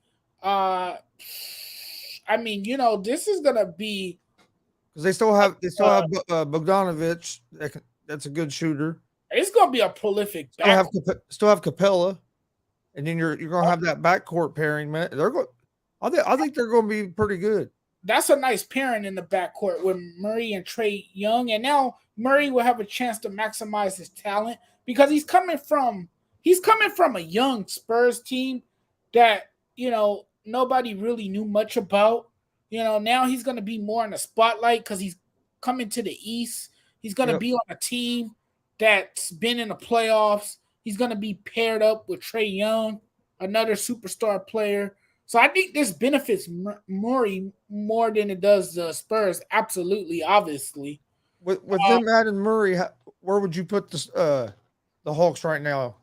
I mean, this is gonna be because they still have Bogdanovic. That's a good shooter. It's gonna be a prolific. Still have Capella, and then you're gonna have that backcourt pairing, man. I think they're gonna be pretty good. That's a nice pairing in the backcourt with Murray and Trae Young, and now Murray will have a chance to maximize his talent because he's coming from a young Spurs team that nobody really knew much about. Now he's going to be more in the spotlight because he's coming to the East. He's going to be on a team that's been in the playoffs. He's going to be paired up with Trae Young, another superstar player. So I think this benefits Murray more than it does the Spurs. Absolutely, obviously. With them adding Murray, where would you put the Hawks right now?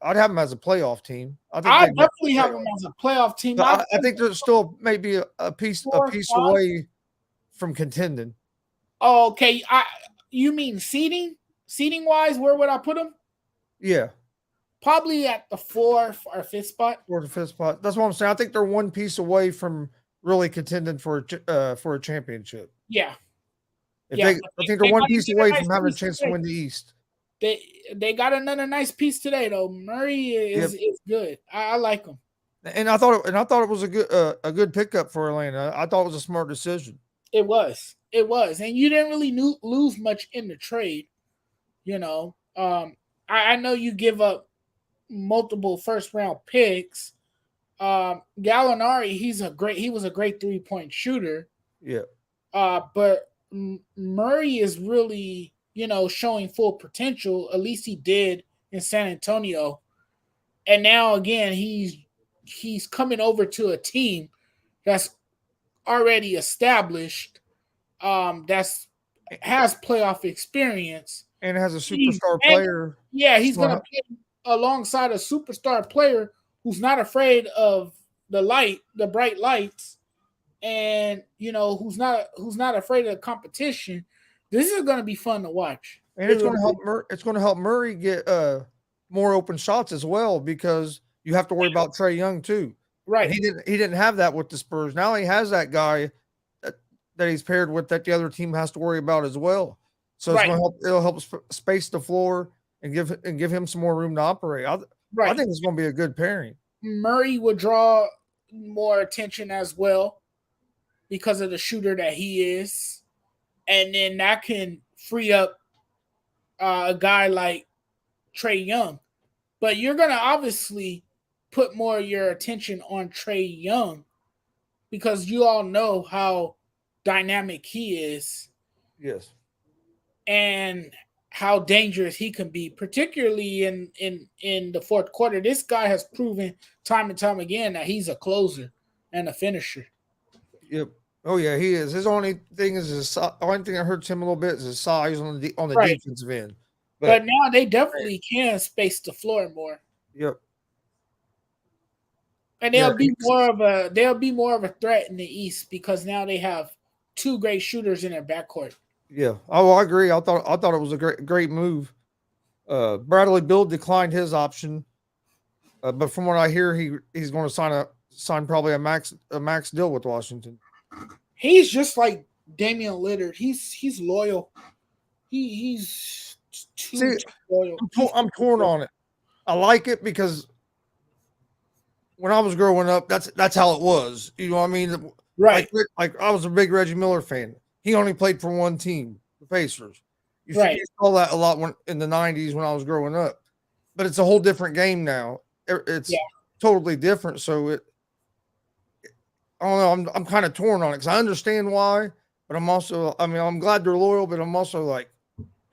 I'd have them as a playoff team. I definitely have them as a playoff team. I think they're still maybe a piece away from contending. Oh, okay. You mean seeding? Seeding wise, where would I put them? Yeah. Probably at the 4th or 5th spot. 4th or 5th spot. That's what I'm saying. I think they're one piece away from really contending for a championship. Yeah. I think they're one piece away from having a chance to win the East. They got another nice piece today, though. Murray is good. I like him. And I thought it was a good pickup for Atlanta. I thought it was a smart decision. It was, and you didn't really lose much in the trade. I know you give up multiple first-round picks. Gallinari, he was a great 3-point shooter. Yeah. But Murray is really, showing full potential. At least he did in San Antonio. And now again, he's coming over to a team that's already established, that's has playoff experience and has a superstar player. Yeah, he's going to play alongside a superstar player who's not afraid of the bright lights, and who's not afraid of the competition, this is going to be fun to watch. And it's going to help. It's going to help Murray get more open shots as well because you have to worry about Trae Young too. Right. And he didn't have that with the Spurs. Now he has that guy that he's paired with that the other team has to worry about as well. So it's going to help. It'll help space the floor and give him some more room to operate. I think it's going to be a good pairing. Murray would draw more attention as well because of the shooter that he is, and then that can free up a guy like Trae Young. But you're going to obviously put more of your attention on Trae Young because you all know how dynamic he is. Yes. And how dangerous he can be, particularly in the fourth quarter. This guy has proven time and time again that he's a closer and a finisher. Yep. Oh yeah, he is. His only thing is the only thing that hurts him a little bit is his size on the defensive end. But now they definitely can space the floor more. Yep. And they'll be more of a threat in the East because now they have two great shooters in their backcourt. Yeah. Oh, I agree. I thought it was a great move. Bradley Beal declined his option, but from what I hear, he's going to sign probably a max deal with Washington. He's just like Damian Lillard. He's loyal. He's too loyal. I'm torn on it. I like it because when I was growing up, that's how it was. You know what I mean? Right. Like I was a big Reggie Miller fan. He only played for one team, the Pacers. You saw that a lot in the 90s when I was growing up. But it's a whole different game now. It's totally different. So I don't know. I'm kind of torn on it because I understand why, but I'm glad they're loyal, but I'm also like,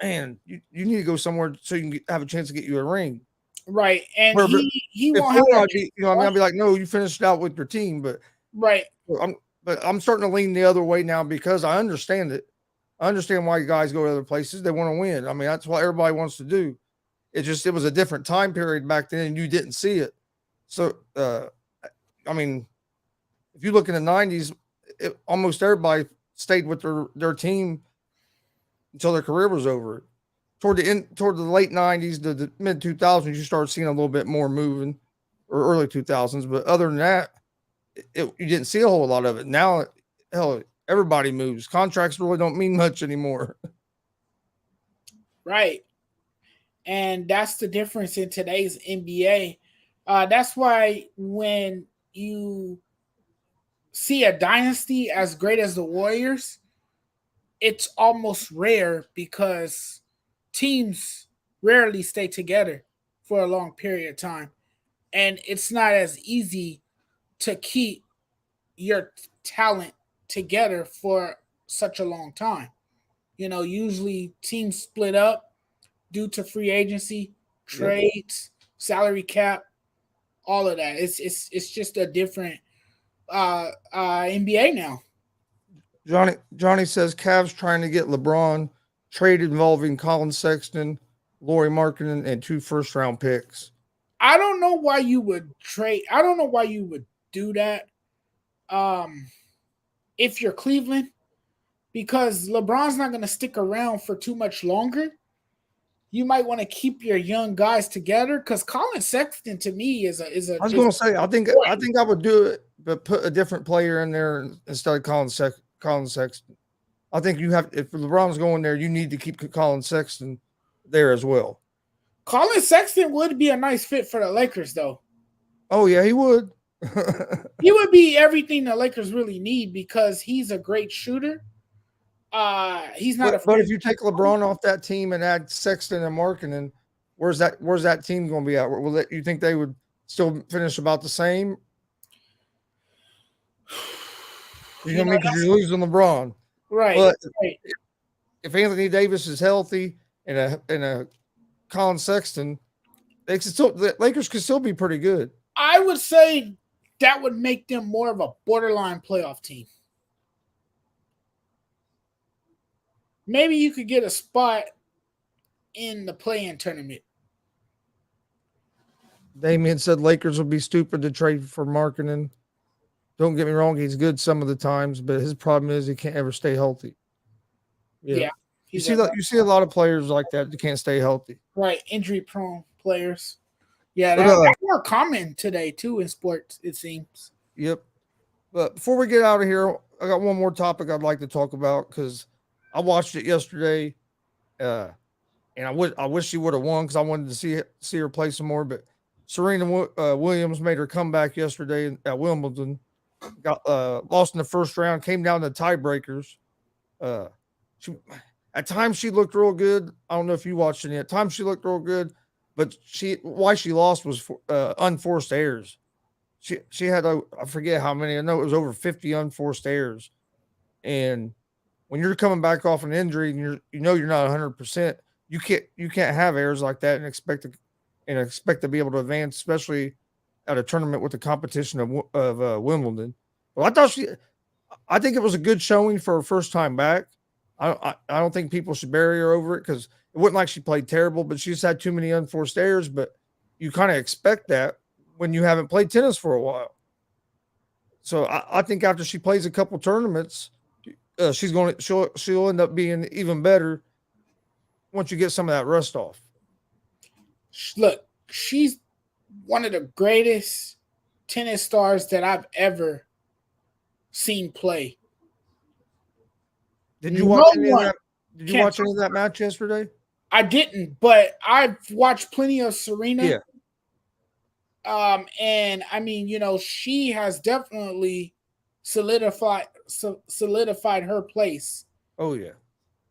man, you need to go somewhere so you can have a chance to get you a ring. Right. And he won't have I'd be like, no, you finished out with your team, but I'm starting to lean the other way now because I understand it. I understand why you guys go to other places. They want to win. I mean, that's what everybody wants to do. It was a different time period back then and you didn't see it. So, I mean, if you look in the 90s, almost everybody stayed with their team until their career was over. Toward the late 90s, the mid 2000s, you started seeing a little bit more moving, or early 2000s. But other than that, you didn't see a whole lot of it. Now, hell, everybody moves. Contracts really don't mean much anymore. Right. And that's the difference in today's NBA. That's why when you see a dynasty as great as the Warriors, it's almost rare because teams rarely stay together for a long period of time. And it's not as easy to keep your talent together for such a long time. Usually teams split up due to free agency, trades, salary cap, all of that. It's just a different NBA now. Johnny says Cavs trying to get LeBron, trade involving Colin Sexton, Lauri Markkanen, and 2 first-round picks. I don't know why you would trade. I don't know why you would do that. If you're Cleveland, because LeBron's not going to stick around for too much longer. You might want to keep your young guys together because Colin Sexton to me is a. I was going to say I think I would do it, but put a different player in there instead of Colin Sexton. I think if LeBron's going there, you need to keep Colin Sexton there as well. Colin Sexton would be a nice fit for the Lakers, though. Oh yeah, he would. He would be everything the Lakers really need because he's a great shooter. He's not. But if you take LeBron off that team and add Sexton and Markkanen, where's that team going to be at? You think they would still finish about the same? You know what I mean? Because you're losing LeBron, right? But if Anthony Davis is healthy and a Colin Sexton, the Lakers could still be pretty good. I would say that would make them more of a borderline playoff team. Maybe you could get a spot in the play-in tournament. Damien said Lakers would be stupid to trade for Markkanen. Don't get me wrong, he's good some of the times, but his problem is he can't ever stay healthy. Yeah. Yeah, You he's see that you see a lot of players like that can't stay healthy. right, injury prone players. Yeah, But that's more common today too in sports, it seems. yep. But before we get out of here, I got one more topic I'd like to talk about because I watched it yesterday, and I wish she would have won because I wanted to see her play some more. But Serena Williams made her comeback yesterday at Wimbledon. Got lost in the first round, came down to tiebreakers. Uh, she at times she looked real good. I don't know if you watched any. At times she looked real good, but why she lost was for, unforced errors. She had I forget how many. I know it was over 50 unforced errors. And when you're coming back off an injury and you're not 100%, you can't have errors like that and expect to be able to advance, especially at a tournament with the competition of Wimbledon. Well, I think it was a good showing for her first time back. I don't think people should bury her over it because it wasn't like she played terrible, but she just had too many unforced errors. But you kind of expect that when you haven't played tennis for a while. So I think after she plays a couple tournaments, she'll end up being even better once you get some of that rust off. Look, she's one of the greatest tennis stars that I've ever seen play. Did you watch any of that? Did you watch any of that match yesterday? I didn't, but I've watched plenty of Serena. Yeah. And I mean, she has definitely solidified her place. Oh yeah.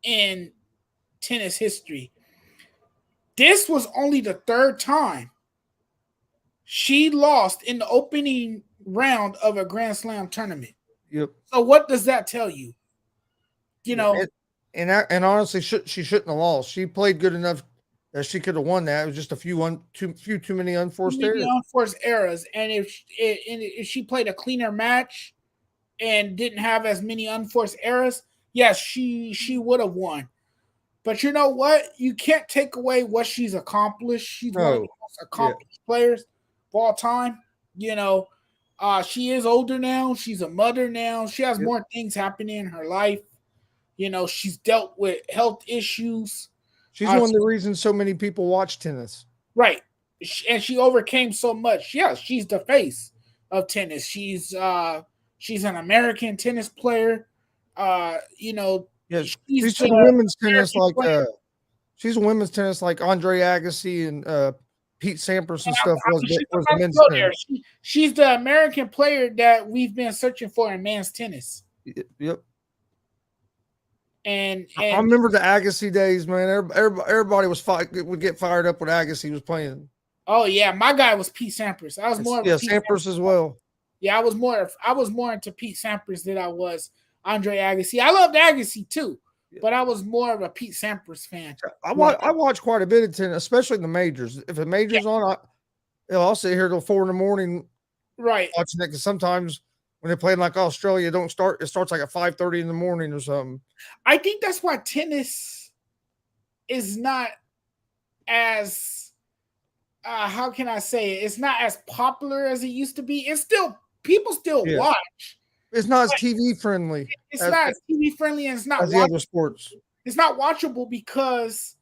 In tennis history. This was only the third time she lost in the opening round of a Grand Slam tournament. Yep. So what does that tell you? And honestly, she shouldn't have lost. She played good enough that she could have won that. It was just too many unforced errors. And if she played a cleaner match and didn't have as many unforced errors, yes, she would have won. But you know what? You can't take away what she's accomplished. She's one of the most accomplished players of all time. She is older now. She's a mother now. She has more things happening in her life. She's dealt with health issues. She's one of the reasons so many people watch tennis. Right. And she overcame so much. Yeah, she's the face of tennis. She's an American tennis player. Yeah, she's to the women's tennis she's a women's tennis like Andre Agassi and Pete Sampras and stuff was the men's tennis. She's the American player that we've been searching for in men's tennis. Yep. And I remember the Agassi days, man. Everybody would get fired up when Agassi was playing. Oh yeah, my guy was Pete Sampras. I was more Sampras as well. Yeah, I was more into Pete Sampras than I was Andre Agassi. I loved Agassi too, but I was more of a Pete Sampras fan. I watch quite a bit of tennis, especially in the majors. If the majors on, I'll sit here till 4 a.m. right, watching it because sometimes when they play in like Australia, it starts like at 5:30 in the morning or something. I think that's why tennis is not as how can I say it? It's not as popular as it used to be. It's still people still watch. It's not as TV friendly. It's not as TV friendly, and it's not as the other sports. It's not watchable because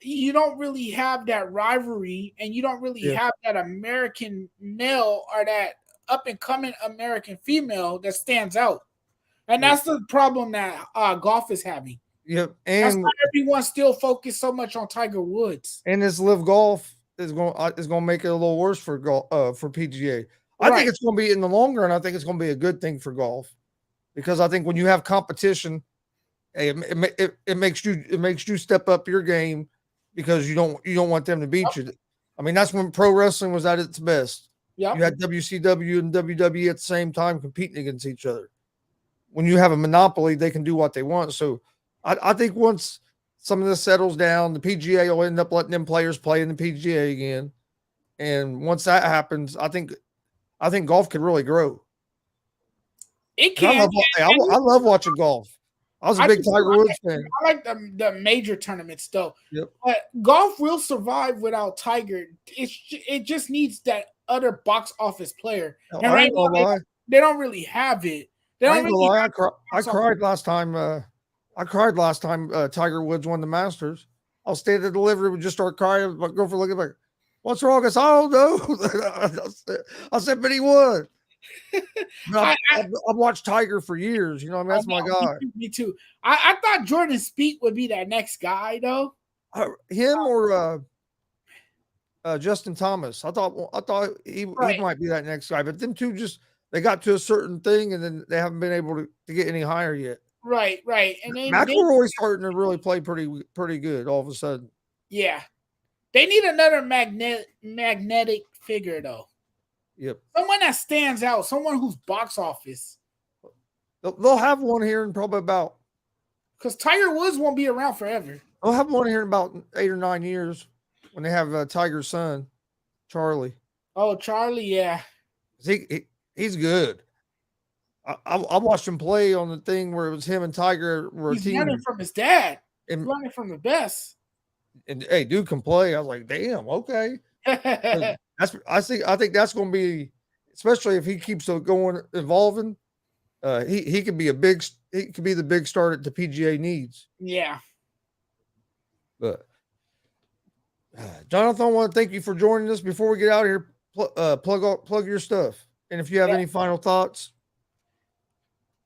you don't really have that rivalry, and you don't really have that American male or that up and coming American female that stands out. And that's the problem that golf is having. Yep, and that's why everyone's still focused so much on Tiger Woods. And this live golf is going to make it a little worse for golf for PGA. I think it's going to be in the long run. I think it's going to be a good thing for golf because I think when you have competition, it makes you step up your game because you don't want them to beat you. I mean, that's when pro wrestling was at its best. Yep. You had WCW and WWE at the same time competing against each other. When you have a monopoly, they can do what they want. So I think once some of this settles down, the PGA will end up letting them players play in the PGA again. And once that happens, I think golf could really grow. It can. I love watching golf. I was a big Tiger Woods fan. I like the major tournaments though. Yep. But golf will survive without Tiger. It just needs that other box office player. And right now, they don't really have it. They I don't ain't gonna really lie. have I cried last time. I cried last time Tiger Woods won the Masters. I'll stay at the delivery, would just start crying. My girlfriend looking like, "What's wrong?" I said, "I don't know." I said, "But he won." But I've watched Tiger for years. You know, I mean, I that's my know, guy. me too. I thought Jordan Spieth would be that next guy though. Him or Justin Thomas. I thought he Right, might be that next guy, but them two just they got to a certain thing and then they haven't been able to get any higher yet. right. And then they, McElroy's starting to really play pretty good all of a sudden. yeah, they need another magnetic figure though. Yep, Someone that stands out. Someone who's box office. they'll have one here in probably about Because Tiger Woods won't be around forever. they'll have one here in about 8 or 9 years when they have Tiger's son Charlie. Oh, Charlie, yeah. He's good. I watched him play on the thing where it was him and Tiger were a He's learning team, from his dad. He's and learning from the best. hey, dude can play. I was like, damn, okay. I think that's going to be, especially if he keeps going evolving. He could be he could be the big star that the PGA needs. Yeah. But Jonathan, I want to thank you for joining us. Before we get out of here, plug your stuff, and if you have any final thoughts.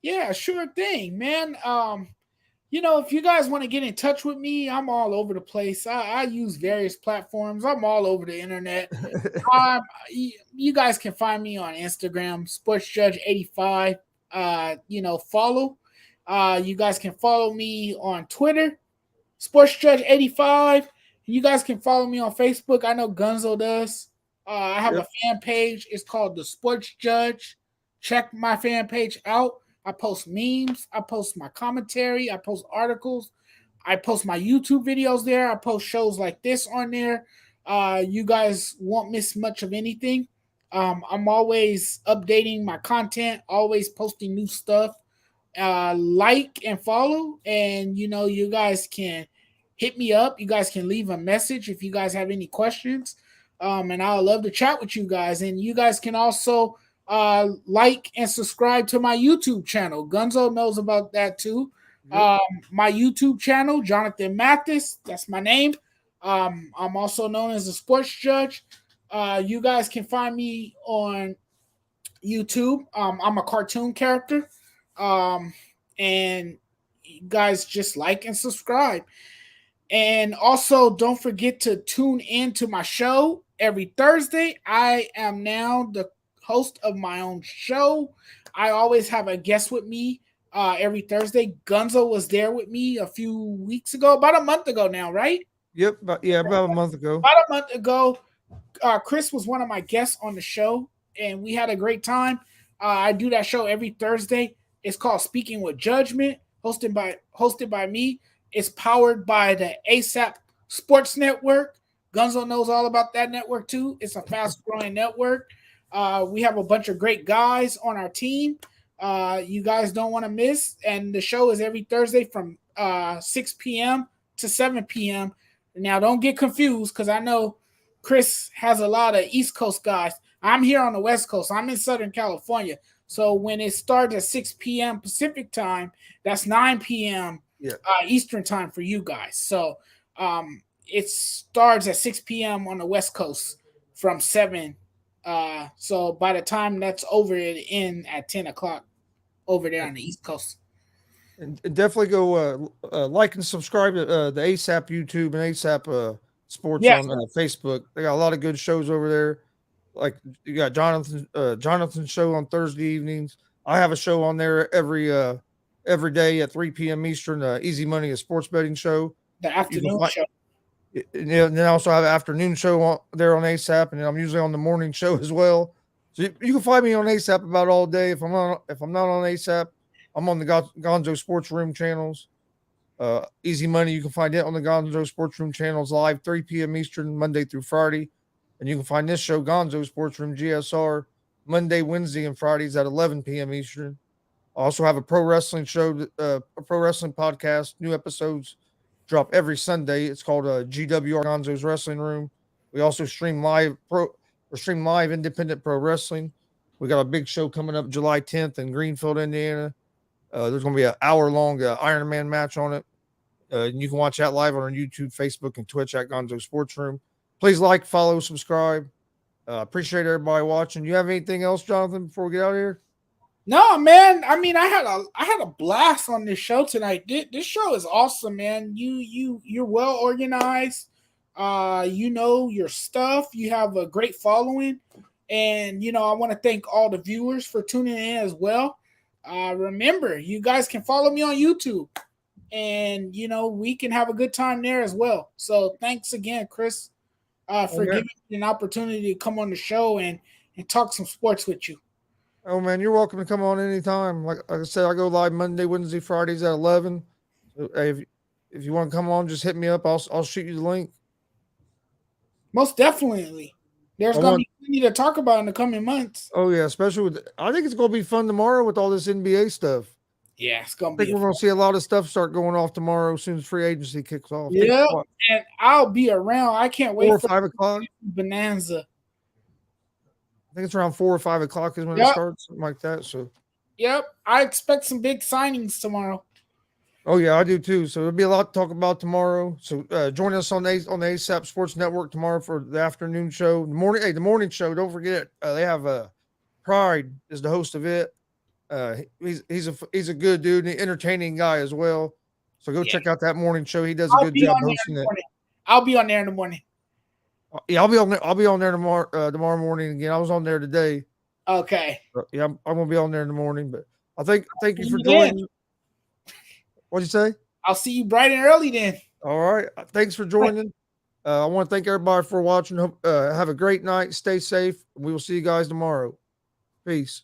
Yeah, sure thing, man. If you guys want to get in touch with me, I'm all over the place. I use various platforms. I'm all over the internet. You guys can find me on Instagram, SportsJudge85. Follow. You guys can follow me on Twitter, SportsJudge85. You guys can follow me on Facebook. I know Gunzo does. I have a fan page. It's called The Sports Judge. Check my fan page out. I post memes. I post my commentary. I post articles. I post my YouTube videos there. I post shows like this on there. You guys won't miss much of anything. I'm always updating my content, always posting new stuff. Like and follow, and you guys can hit me up. You guys can leave a message if you guys have any questions. And I'll love to chat with you guys. And you guys can also like and subscribe to my YouTube channel. Gunzo knows about that too. Yep. My YouTube channel, Jonathan Mathis, that's my name. I'm also known as a sports judge. You guys can find me on YouTube. I'm a cartoon character. And you guys just like and subscribe. And also, don't forget to tune in to my show every Thursday. I am now the host of my own show. I always have a guest with me every Thursday. Gunzo was there with me a few weeks ago, about a month ago now, right? Yep, about a month ago. About a month ago, Chris was one of my guests on the show, and we had a great time. I do that show every Thursday. It's called Speaking with Judgment, hosted by me. It's powered by the ASAP Sports Network. Gunzo knows all about that network too. It's a fast-growing network. We have a bunch of great guys on our team. You guys don't want to miss. And the show is every Thursday from 6 p.m. to 7 p.m. Now, don't get confused because I know Chris has a lot of East Coast guys. I'm here on the West Coast. I'm in Southern California. So when it starts at 6 p.m. Pacific time, that's 9 p.m. Eastern time for you guys. So it starts at 6 p.m. on the West Coast from 7. So by the time that's over, it ends at 10 o'clock over there on the East Coast. And definitely go like and subscribe to the ASAP YouTube and ASAP Sports on Facebook. They got a lot of good shows over there. Like you got Jonathan's show on Thursday evenings. I have a show on there every day at 3 p.m. Eastern. Easy Money, a sports betting show. The afternoon show. And then I also have an afternoon show there on ASAP, and I'm usually on the morning show as well. So you can find me on ASAP about all day. If I'm not on ASAP, I'm on the Gonzo Sports Room channels. Easy Money, you can find it on the Gonzo Sports Room channels live 3 p.m. Eastern, Monday through Friday. And you can find this show, Gonzo Sports Room G.S.R, Monday, Wednesday, and Fridays at 11 p.m. Eastern. I also have a pro wrestling show, a pro wrestling podcast. New episodes drop every Sunday. It's called GWR Gonzo's Wrestling Room. We also stream live independent pro wrestling. We got a big show coming up July 10th in Greenfield, Indiana. There's going to be an hour-long Iron Man match on it. And you can watch that live on our YouTube, Facebook, and Twitch at Gonzo Sports Room. Please like, follow, subscribe. Appreciate everybody watching. You have anything else, Jonathan, before we get out of here? No, man. I mean, I had a blast on this show tonight. This show is awesome, man. You're well organized. You know your stuff. You have a great following, and I want to thank all the viewers for tuning in as well. Remember, you guys can follow me on YouTube, and we can have a good time there as well. So thanks again, Chris, for giving me an opportunity to come on the show and talk some sports with you. Oh man, you're welcome to come on anytime. Like I said, I go live Monday, Wednesday, Fridays at 11. So, hey, if you want to come on, just hit me up. I'll shoot you the link. Most definitely. There's going to be plenty to talk about in the coming months. Oh yeah, especially I think it's going to be fun tomorrow with all this NBA stuff. Yeah, it's going to be. I think we're going to see a lot of stuff start going off tomorrow as soon as free agency kicks off. Yeah, and I'll be around. I can't wait 4 or 5 o'clock. Bonanza. I think it's around 4 or 5 o'clock is when it starts, something like that. So, yep, I expect some big signings tomorrow. Oh yeah, I do too. So there'll be a lot to talk about tomorrow. So join us on the ASAP Sports Network tomorrow for the afternoon show. The morning show. Don't forget they have Pride is the host of it. He's a good dude, and an entertaining guy as well. So go check out that morning show. He does a good job hosting it. I'll be on there in the morning. Yeah, I'll be on there tomorrow morning again. I was on there today. Okay. Yeah, I'm gonna be on there in the morning. But thank you for joining. What'd you say? I'll see you bright and early then. All right. Thanks for joining. I want to thank everybody for watching. Have a great night. Stay safe. We will see you guys tomorrow. Peace.